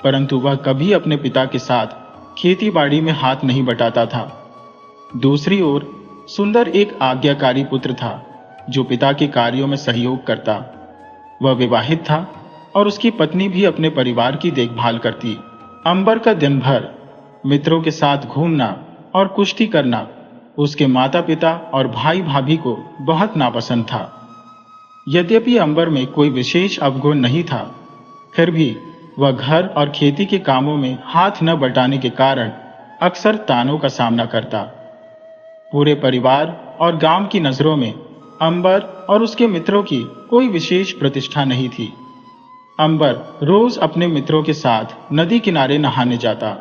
परंतु वह कभी अपने पिता के साथ खेती बाड़ी में हाथ नहीं बटाता था। दूसरी ओर सुंदर एक आज्ञाकारी पुत्र था, जो पिता के कार्यों में सहयोग करता। वह विवाहित था और उसकी पत्नी भी अपने परिवार की देखभाल करती। अंबर का दिन भर मित्रों के साथ घूमना और कुश्ती करना उसके माता पिता और भाई भाभी को बहुत नापसंद था। यद्यपि अंबर में कोई विशेष अवगुण नहीं था, फिर भी वह घर और खेती के कामों में हाथ न बटाने के कारण अक्सर तानों का सामना करता। पूरे परिवार और गांव की नजरों में अंबर और उसके मित्रों की कोई विशेष प्रतिष्ठा नहीं थी। अंबर रोज अपने मित्रों के साथ नदी किनारे नहाने जाता।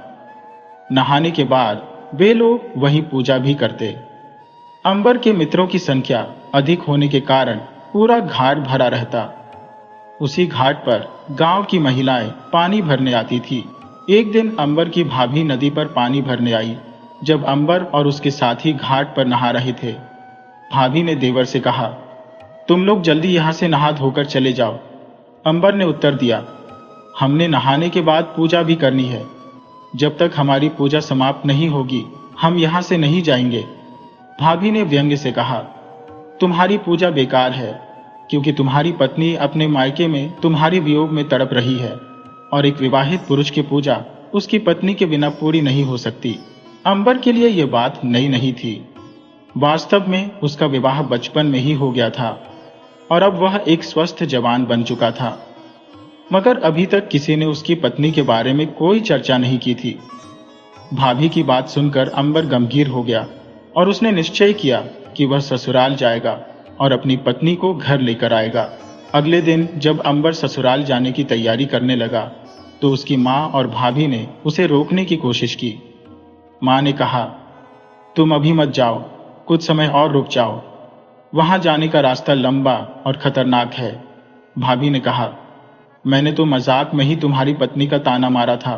नहाने के बाद वे लोग वहीं पूजा भी करते। अंबर के मित्रों की संख्या अधिक होने के कारण पूरा घाट भरा रहता। उसी घाट पर गांव की महिलाएं पानी भरने आती थी। एक दिन अंबर की भाभी नदी पर पानी भरने आई। जब अंबर और उसके साथी घाट पर नहा रहे थे, भाभी ने देवर से कहा, तुम लोग जल्दी यहां से नहा धोकर चले जाओ। अंबर ने उत्तर दिया, हमने नहाने के बाद पूजा भी करनी है। जब तक हमारी पूजा समाप्त नहीं होगी हम यहां से नहीं जाएंगे। भाभी ने व्यंग्य से कहा, तुम्हारी पूजा बेकार है, क्योंकि तुम्हारी पत्नी अपने मायके में तुम्हारे वियोग में तड़प रही है और एक विवाहित पुरुष की पूजा उसकी पत्नी के बिना पूरी नहीं हो सकती। अंबर के लिए यह बात नई नहीं थी। वास्तव में उसका विवाह बचपन में ही हो गया था और अब वह एक स्वस्थ जवान बन चुका था, मगर अभी तक किसी ने उसकी पत्नी के बारे में कोई चर्चा नहीं की थी। भाभी की बात सुनकर अंबर गंभीर हो गया और उसने निश्चय किया कि वह ससुराल जाएगा और अपनी पत्नी को घर लेकर आएगा। अगले दिन जब अंबर ससुराल जाने की तैयारी करने लगा तो उसकी माँ और भाभी ने उसे रोकने की कोशिश की। माँ ने कहा, तुम अभी मत जाओ, कुछ समय और रुक जाओ, वहां जाने का रास्ता लंबा और खतरनाक है। भाभी ने कहा, मैंने तो मजाक में ही तुम्हारी पत्नी का ताना मारा था।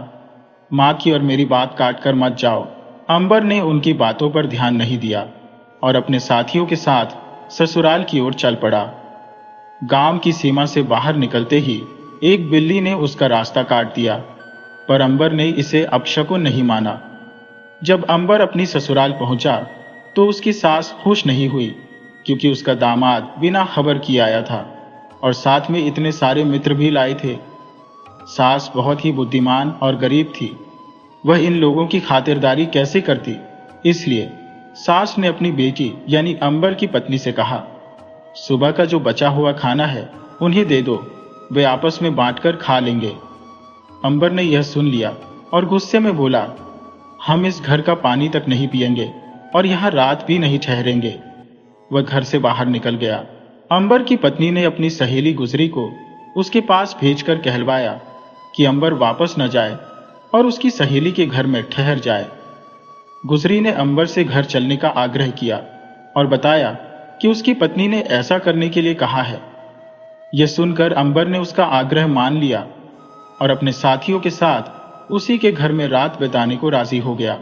माँ की और मेरी बात काटकर मत जाओ। अंबर ने उनकी बातों पर ध्यान नहीं दिया और अपने साथियों के साथ ससुराल की ओर चल पड़ा। गांव की सीमा से बाहर निकलते ही एक बिल्ली ने उसका रास्ता काट दिया, पर अंबर ने इसे अपशकुन नहीं माना। जब अंबर अपनी ससुराल पहुंचा तो उसकी सास खुश नहीं हुई, क्योंकि उसका दामाद बिना खबर किए आया था और साथ में इतने सारे मित्र भी लाए थे। सास बहुत ही बुद्धिमान और गरीब थी, वह इन लोगों की खातिरदारी कैसे करती। इसलिए सास ने अपनी बेटी यानी अंबर की पत्नी से कहा, सुबह का जो बचा हुआ खाना है उन्हें दे दो, वे आपस में बांटकर खा लेंगे। अंबर ने यह सुन लिया और गुस्से में बोला, हम इस घर का पानी तक नहीं पिएंगे और यहाँ रात भी नहीं ठहरेंगे। वह घर से बाहर निकल गया। अंबर की पत्नी ने अपनी सहेली गुजरी को उसके पास भेजकर कहलवाया कि अंबर वापस न जाए और उसकी सहेली के घर में ठहर जाए। गुजरी ने अंबर से घर चलने का आग्रह किया और बताया कि उसकी पत्नी ने ऐसा करने के लिए कहा है। यह सुनकर अंबर ने उसका आग्रह मान लिया और अपने साथियों के साथ उसी के घर में रात बिताने को राजी हो गया।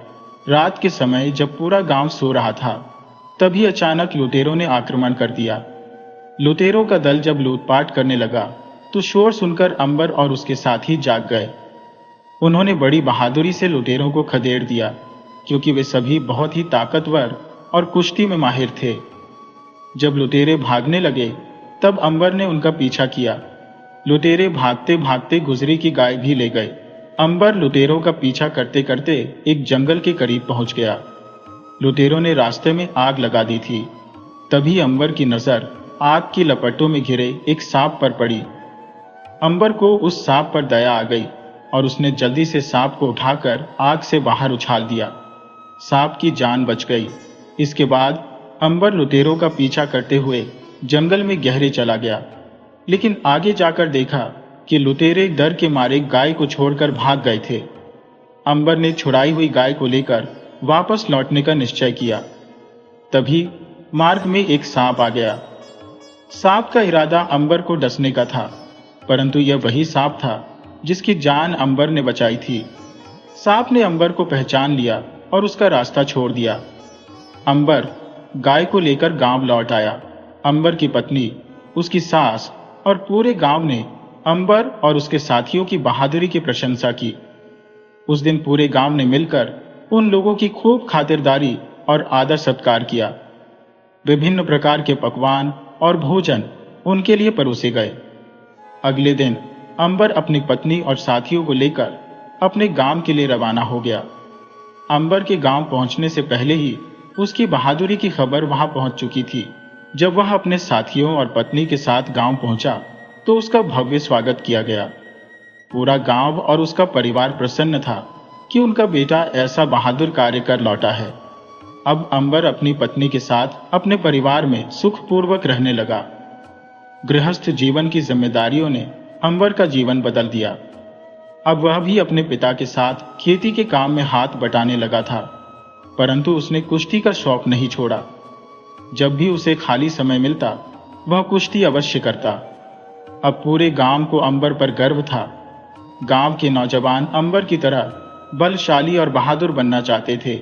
रात के समय जब पूरा गांव सो रहा था, तभी अचानक लुटेरों ने आक्रमण कर दिया। लुटेरों का दल जब लूटपाट करने लगा तो शोर सुनकर अंबर और उसके साथी जाग गए। उन्होंने बड़ी बहादुरी से लुटेरों को खदेड़ दिया, क्योंकि वे सभी बहुत ही ताकतवर और कुश्ती में माहिर थे। जब लुटेरे भागने लगे तब अंबर ने उनका पीछा किया। लुटेरे भागते भागते गुजरी की गाय भी ले गए। अंबर लुटेरों का पीछा करते करते एक जंगल के करीब पहुंच गया। लुटेरों ने रास्ते में आग लगा दी थी। तभी अंबर की नजर आग की लपटों में घिरे एक सांप पर पड़ी। अंबर को उस सांप पर दया आ गई और उसने जल्दी से सांप को उठाकर आग से बाहर उछाल दिया। सांप की जान बच गई। इसके बाद अंबर लुटेरों का पीछा करते हुए जंगल में गहरे चला गया, लेकिन आगे जाकर देखा कि लुटेरे डर के मारे गाय को छोड़कर भाग गए थे। अंबर ने छुड़ाई हुई गाय को लेकर वापस लौटने का निश्चय किया। तभी मार्ग में एक सांप आ गया। सांप का इरादा अंबर को डसने का था, परंतु यह वही सांप था जिसकी जान अंबर ने बचाई थी। सांप ने अंबर को पहचान लिया और उसका रास्ता छोड़ दिया। अंबर गाय को लेकर गांव लौट आया। अंबर की पत्नी, उसकी सास और पूरे गांव ने अंबर और उसके साथियों की बहादुरी की प्रशंसा की। उस दिन पूरे गांव ने मिलकर उन लोगों की खूब खातिरदारी और आदर सत्कार किया। विभिन्न प्रकार के पकवान और भोजन उनके लिए परोसे गए। अगले दिन अंबर अपनी पत्नी और साथियों को लेकर अपने गांव के लिए रवाना हो गया। अंबर के गांव पहुंचने से पहले ही उसकी बहादुरी की खबर वहां पहुंच चुकी थी। जब वह अपने साथियों और पत्नी के साथ गांव पहुंचा तो उसका भव्य स्वागत किया गया। पूरा गांव और उसका परिवार प्रसन्न था कि उनका बेटा ऐसा बहादुर कार्य कर लौटा है। अब अंबर अपनी पत्नी के साथ अपने परिवार में सुखपूर्वक रहने लगा। गृहस्थ जीवन की जिम्मेदारियों ने अंबर का जीवन बदल दिया। अब वह भी अपने पिता के साथ खेती के काम में हाथ बटाने लगा था, परंतु उसने कुश्ती का शौक नहीं छोड़ा। जब भी उसे खाली समय मिलता वह कुश्ती अवश्य करता। अब पूरे गांव को अंबर पर गर्व था। गांव के नौजवान अंबर की तरह बलशाली और बहादुर बनना चाहते थे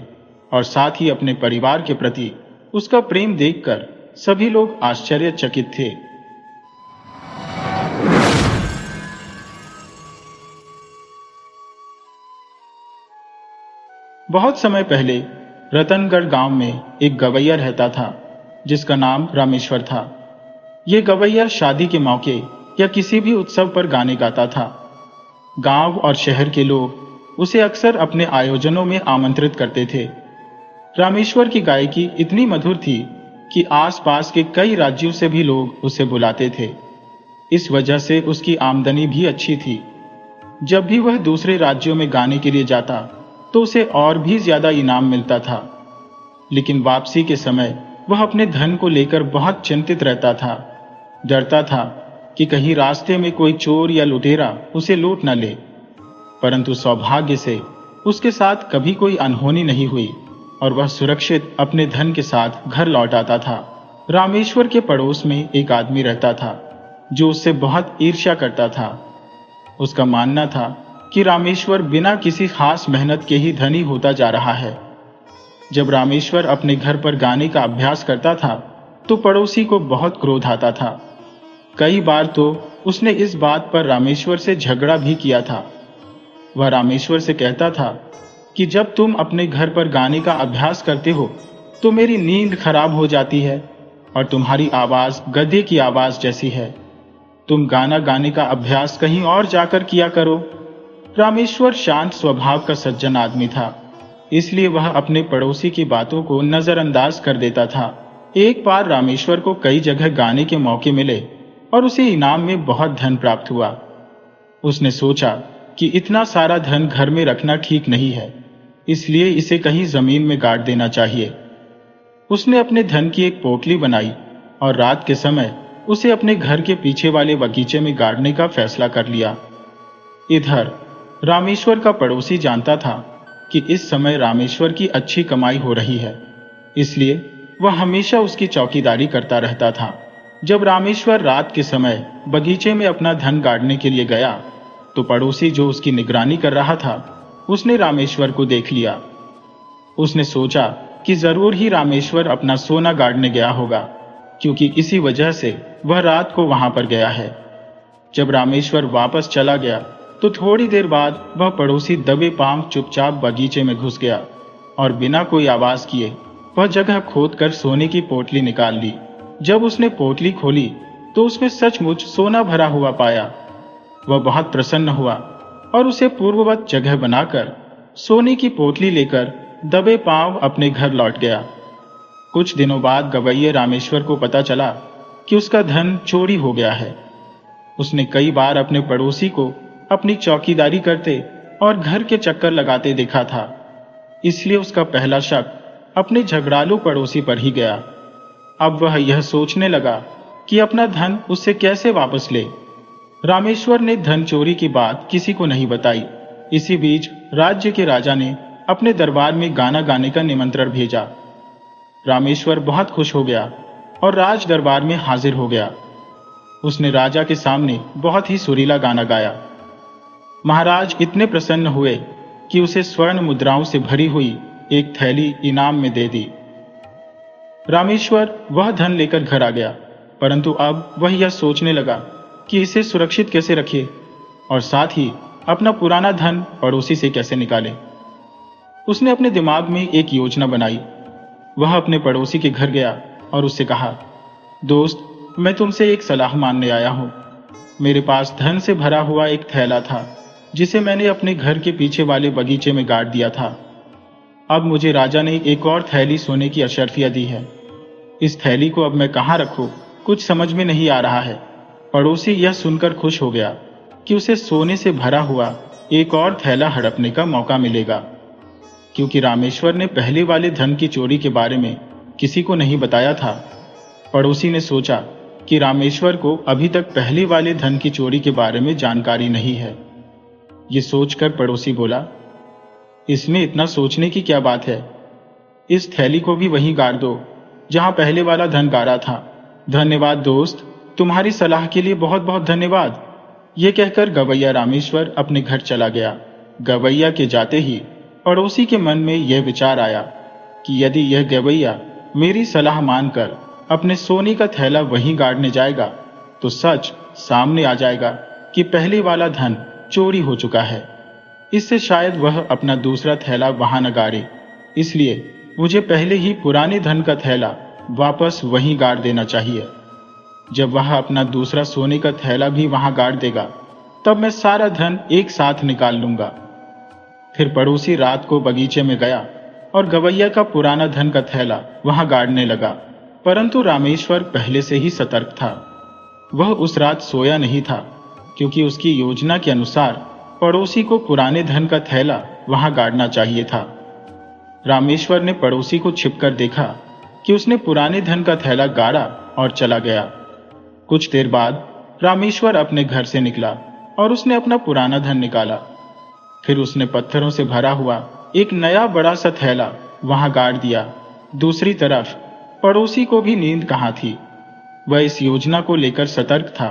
और साथ ही अपने परिवार के प्रति उसका प्रेम देखकर सभी लोग आश्चर्यचकित थे। बहुत समय पहले रतनगढ़ गांव में एक गवैया रहता था जिसका नाम रामेश्वर था। यह गवैया शादी के मौके या किसी भी उत्सव पर गाने गाता था। गांव और शहर के लोग उसे अक्सर अपने आयोजनों में आमंत्रित करते थे। रामेश्वर की गायकी इतनी मधुर थी कि आसपास के कई राज्यों से भी लोग उसे बुलाते थे। इस वजह से उसकी आमदनी भी अच्छी थी। जब भी वह दूसरे राज्यों में गाने के लिए जाता तो उसे और भी ज्यादा इनाम मिलता था। लेकिन वापसी के समय वह अपने धन को लेकर बहुत चिंतित रहता था। डरता था कि कहीं रास्ते में कोई चोर या लुटेरा उसे लूट न ले। परंतु सौभाग्य से उसके साथ कभी कोई अनहोनी नहीं हुई और वह सुरक्षित अपने धन के साथ घर लौट आता था। रामेश्वर के पड़ोस में एक आदमी रहता था जो उससे बहुत ईर्ष्या करता था। उसका मानना था कि रामेश्वर बिना किसी खास मेहनत के ही धनी होता जा रहा है। जब रामेश्वर अपने घर पर गाने का अभ्यास करता था तो पड़ोसी को बहुत क्रोध आता था। कई बार तो उसने इस बात पर रामेश्वर से झगड़ा भी किया था। वह रामेश्वर से कहता था कि जब तुम अपने घर पर गाने का अभ्यास करते हो तो मेरी नींद खराब हो जाती है और तुम्हारी आवाज गधे की आवाज जैसी है। तुम गाना गाने का अभ्यास कहीं और जाकर किया करो। रामेश्वर शांत स्वभाव का सज्जन आदमी था, इसलिए वह अपने पड़ोसी की बातों को नजरअंदाज कर देता था। एक बार रामेश्वर को कई जगह गाने के मौके मिले और उसे इनाम में बहुत धन प्राप्त हुआ। उसने सोचा कि इतना सारा धन घर में रखना ठीक नहीं है, इसलिए इसे कहीं जमीन में गाड़ देना चाहिए। उसने अपने धन की एक पोटली बनाई और रात के समय उसे अपने घर के पीछे वाले बगीचे में गाड़ने का फैसला कर लिया। इधर रामेश्वर का पड़ोसी जानता था कि इस समय रामेश्वर की अच्छी कमाई हो रही है, इसलिए वह हमेशा उसकी चौकीदारी करता रहता था। जब रामेश्वर रात के समय बगीचे में अपना धन गाड़ने के लिए गया तो पड़ोसी जो उसकी निगरानी कर रहा था, उसने रामेश्वर को देख लिया। उसने सोचा कि जरूर ही रामेश्वर अपना सोना गाड़ने गया होगा, क्योंकि इसी वजह से वह रात को वहां पर गया है। जब रामेश्वर वापस चला गया तो थोड़ी देर बाद वह पड़ोसी दबे पांव चुपचाप बगीचे में घुस गया और बिना कोई आवाज किए वह जगह खोदकर सोने की पोटली निकाल ली। जब उसने पोटली खोली तो उसमें सचमुच सोना भरा हुआ पाया। वह बहुत प्रसन्न हुआ और उसे पूर्ववत जगह बनाकर सोने की पोटली लेकर दबे पांव अपने घर लौट गया। कुछ दिनों बाद गवैये रामेश्वर को पता चला कि उसका धन चोरी हो गया है। उसने कई बार अपने पड़ोसी को अपनी चौकीदारी करते और घर के चक्कर लगाते देखा था, इसलिए उसका पहला शक अपने झगड़ालू पड़ोसी पर ही गया। अब वह यह सोचने लगा कि अपना धन उससे कैसे वापस ले। रामेश्वर ने धन चोरी की बात किसी को नहीं बताई। इसी बीच राज्य के राजा ने अपने दरबार में गाना गाने का निमंत्रण भेजा। रामेश्वर बहुत खुश हो गया और राज दरबार में हाजिर हो गया। उसने राजा के सामने बहुत ही सुरीला गाना गाया। महाराज इतने प्रसन्न हुए कि उसे स्वर्ण मुद्राओं से भरी हुई एक थैली इनाम में दे दी। रामेश्वर वह धन लेकर घर आ गया, परंतु अब वह यह सोचने लगा कि इसे सुरक्षित कैसे रखे और साथ ही अपना पुराना धन पड़ोसी से कैसे निकाले। उसने अपने दिमाग में एक योजना बनाई। वह अपने पड़ोसी के घर गया और उससे कहा, दोस्त, मैं तुमसे एक सलाह मांगने आया हूं। मेरे पास धन से भरा हुआ एक थैला था जिसे मैंने अपने घर के पीछे वाले बगीचे में गाड़ दिया था। अब मुझे राजा ने एक और थैली सोने की अशर्फिया दी है। इस थैली को अब मैं कहाँ रखूं, कुछ समझ में नहीं आ रहा है। पड़ोसी यह सुनकर खुश हो गया कि उसे सोने से भरा हुआ एक और थैला हड़पने का मौका मिलेगा। क्योंकि रामेश्वर ने पहले वाले धन की चोरी के बारे में किसी को नहीं बताया था, पड़ोसी ने सोचा कि रामेश्वर को अभी तक पहले वाले धन की चोरी के बारे में जानकारी नहीं है। ये सोचकर पड़ोसी बोला, इसमें इतना सोचने की क्या बात है। इस थैली को भी वहीं गाड़ दो जहां पहले वाला धन गाड़ा था। धन्यवाद दोस्त, तुम्हारी सलाह के लिए बहुत बहुत धन्यवाद। ये कहकर गवैया रामेश्वर अपने घर चला गया। गवैया के जाते ही पड़ोसी के मन में यह विचार आया कि यदि यह गवैया मेरी सलाह मानकर अपने सोने का थैला वहीं गाड़ने जाएगा तो सच सामने आ जाएगा कि पहले वाला धन चोरी हो चुका है। इससे शायद वह अपना दूसरा थैला वहां न गाड़े। इसलिए मुझे पहले ही पुराने धन का थैला वापस वहीं गाड़ देना चाहिए। जब वह अपना दूसरा सोने का थैला भी वहां गाड़ देगा तब मैं सारा धन एक साथ निकाल लूंगा। फिर पड़ोसी रात को बगीचे में गया और गवैया का पुराना धन का थैला वहां गाड़ने लगा। परंतु रामेश्वर पहले से ही सतर्क था। वह उस रात सोया नहीं था, क्योंकि उसकी योजना के अनुसार पड़ोसी को पुराने धन का थैला वहां गाड़ना चाहिए था। रामेश्वर ने पड़ोसी को छिपकर देखा कि उसने पुराने धन का थैला गाड़ा और चला गया। कुछ देर बाद रामेश्वर अपने घर से निकला और उसने अपना पुराना धन निकाला। फिर उसने पत्थरों से भरा हुआ एक नया बड़ा सा थैला वहां गाड़ दिया। दूसरी तरफ पड़ोसी को भी नींद कहां थी। वह इस योजना को लेकर सतर्क था।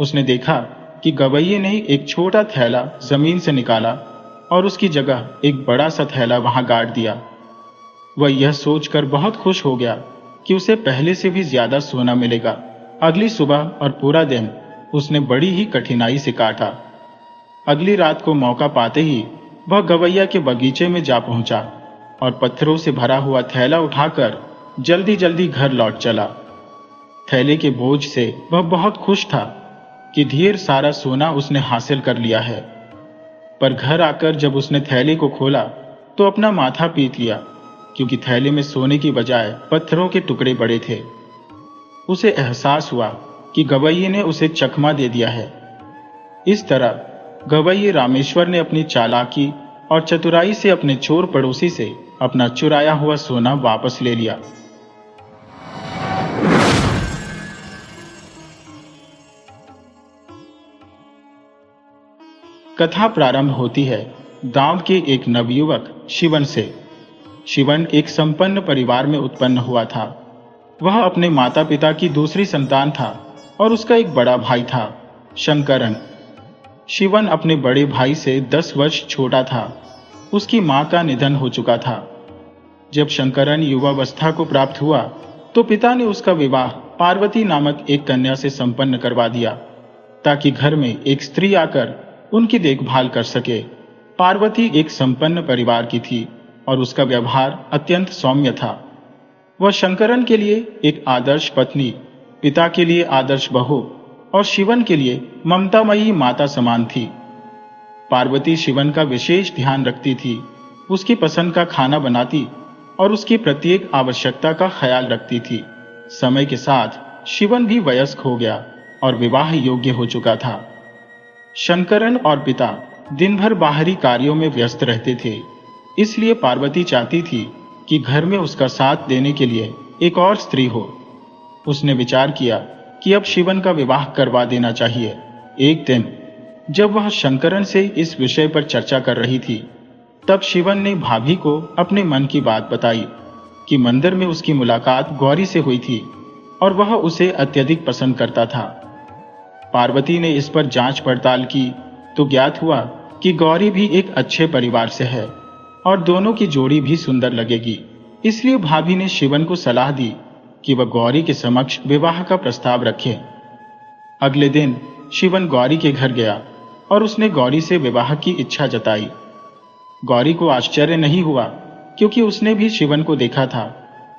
उसने देखा कि गवैये ने एक छोटा थैला जमीन से निकाला और उसकी जगह एक बड़ा सा थैला वहां गाड़ दिया। वह यह सोचकर बहुत खुश हो गया कि उसे पहले से भी ज्यादा सोना मिलेगा। अगली सुबह और पूरा दिन उसने बड़ी ही कठिनाई से काटा। अगली रात को मौका पाते ही वह गवैया के बगीचे में जा पहुंचा और पत्थरों से भरा हुआ थैला उठाकर जल्दी जल्दी घर लौट चला। थैले के बोझ से वह बहुत खुश था कि ढेर सारा सोना उसने हासिल कर लिया है। पर घर आकर जब उसने थैले को खोला तो अपना माथा पीट लिया, क्योंकि थैले में सोने की बजाय पत्थरों के टुकड़े पड़े थे। उसे एहसास हुआ कि गवैये ने उसे चकमा दे दिया है। इस तरह गवैये रामेश्वर ने अपनी चालाकी और चतुराई से अपने चोर पड़ोसी से अपना चुराया हुआ सोना वापस ले लिया। कथा प्रारंभ होती है गांव के एक नवयुवक शिवन से। शिवन एक संपन्न परिवार में उत्पन्न हुआ था। वह अपने माता पिता की दूसरी संतान था और उसका एक बड़ा भाई था, शंकरन। शिवन अपने बड़े भाई से 10 वर्ष छोटा था। उसकी मां का निधन हो चुका था। जब शंकरन युवावस्था को प्राप्त हुआ तो पिता ने उसका विवाह पार्वती नामक एक कन्या से संपन्न करवा दिया, ताकि घर में एक स्त्री आकर उनकी देखभाल कर सके। पार्वती एक संपन्न परिवार की थी और उसका व्यवहार अत्यंत सौम्य था। वह शंकरन के लिए एक आदर्श पत्नी, पिता के लिए आदर्श बहू और शिवन के लिए ममतामयी माता समान थी। पार्वती शिवन का विशेष ध्यान रखती थी, उसकी पसंद का खाना बनाती और उसकी प्रत्येक आवश्यकता का ख्याल रखती थी। समय के साथ शिवन भी वयस्क हो गया और विवाह योग्य हो चुका था। शंकरन और पिता दिन भर बाहरी कार्यों में व्यस्त रहते थे, इसलिए पार्वती चाहती थी कि घर में उसका साथ देने के लिए एक और स्त्री हो। उसने विचार किया कि अब शिवन का विवाह करवा देना चाहिए। एक दिन जब वह शंकरन से इस विषय पर चर्चा कर रही थी, तब शिवन ने भाभी को अपने मन की बात बताई कि मंदिर में उसकी मुलाकात गौरी से हुई थी और वह उसे अत्यधिक पसंद करता था। पार्वती ने इस पर जांच पड़ताल की तो ज्ञात हुआ कि गौरी भी एक अच्छे परिवार से है और दोनों की जोड़ी भी सुंदर लगेगी। इसलिए भाभी ने शिवन को सलाह दी कि वह गौरी के समक्ष विवाह का प्रस्ताव रखे। अगले दिन शिवन गौरी के घर गया और उसने गौरी से विवाह की इच्छा जताई। गौरी को आश्चर्य नहीं हुआ, क्योंकि उसने भी शिवन को देखा था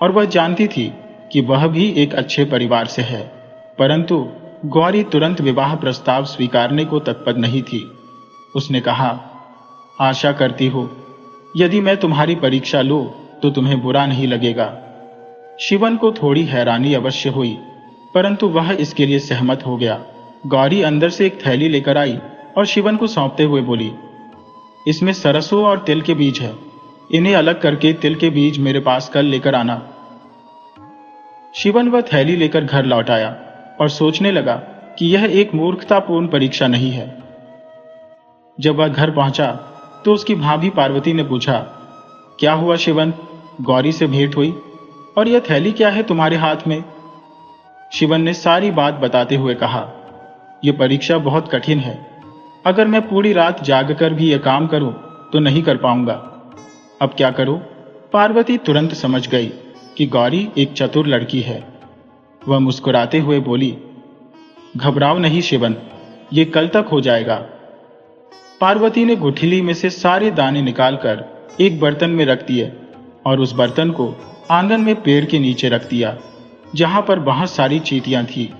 और वह जानती थी कि वह भी एक अच्छे परिवार से है। परंतु गौरी तुरंत विवाह प्रस्ताव स्वीकारने को तत्पर नहीं थी। उसने कहा, आशा करती हूँ यदि मैं तुम्हारी परीक्षा लूं तो तुम्हें बुरा नहीं लगेगा। शिवन को थोड़ी हैरानी अवश्य हुई, परंतु वह इसके लिए सहमत हो गया। गौरी अंदर से एक थैली लेकर आई और शिवन को सौंपते हुए बोली, इसमें सरसों और तिल के बीज है, इन्हें अलग करके तिल के बीज मेरे पास कल लेकर आना। शिवन वह थैली लेकर घर लौट आया और सोचने लगा कि यह एक मूर्खतापूर्ण परीक्षा नहीं है। जब वह घर पहुंचा तो उसकी भाभी पार्वती ने पूछा, क्या हुआ शिवन, गौरी से भेंट हुई और यह थैली क्या है तुम्हारे हाथ में? शिवन ने सारी बात बताते हुए कहा, यह परीक्षा बहुत कठिन है। अगर मैं पूरी रात जागकर भी यह काम करूं तो नहीं कर पाऊंगा। अब क्या करूं? पार्वती तुरंत समझ गई कि गौरी एक चतुर लड़की है। वह मुस्कुराते हुए बोली, घबराओ नहीं शिवन, ये कल तक हो जाएगा। पार्वती ने गुठली में से सारे दाने निकालकर एक बर्तन में रख दिए और उस बर्तन को आंगन में पेड़ के नीचे रख दिया, जहां पर बहुत सारी चींटियां थी।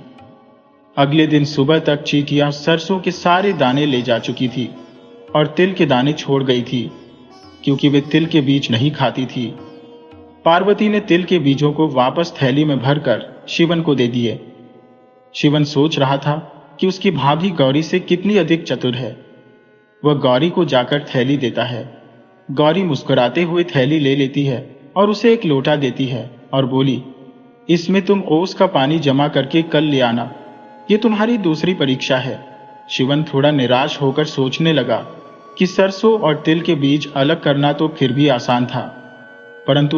अगले दिन सुबह तक चींटियां सरसों के सारे दाने ले जा चुकी थी और तिल के दाने छोड़ गई थी, क्योंकि वे तिल के बीज नहीं खाती थी। पार्वती ने तिल के बीजों को वापस थैली में भरकर शिवन को दे दिए। शिवन सोच रहा था कि उसकी भाभी गौरी से कितनी अधिक चतुर है। वह गौरी को जाकर थैली देता है। गौरी मुस्कुराते हुए थैली ले लेती है और उसे एक लोटा देती है और बोली, इसमें तुम ओस का पानी जमा करके कल ले आना, ये तुम्हारी दूसरी परीक्षा है। शिवन थोड़ा निराश होकर सोचने लगा कि सरसों और तिल के बीज अलग करना तो फिर भी आसान था, परंतु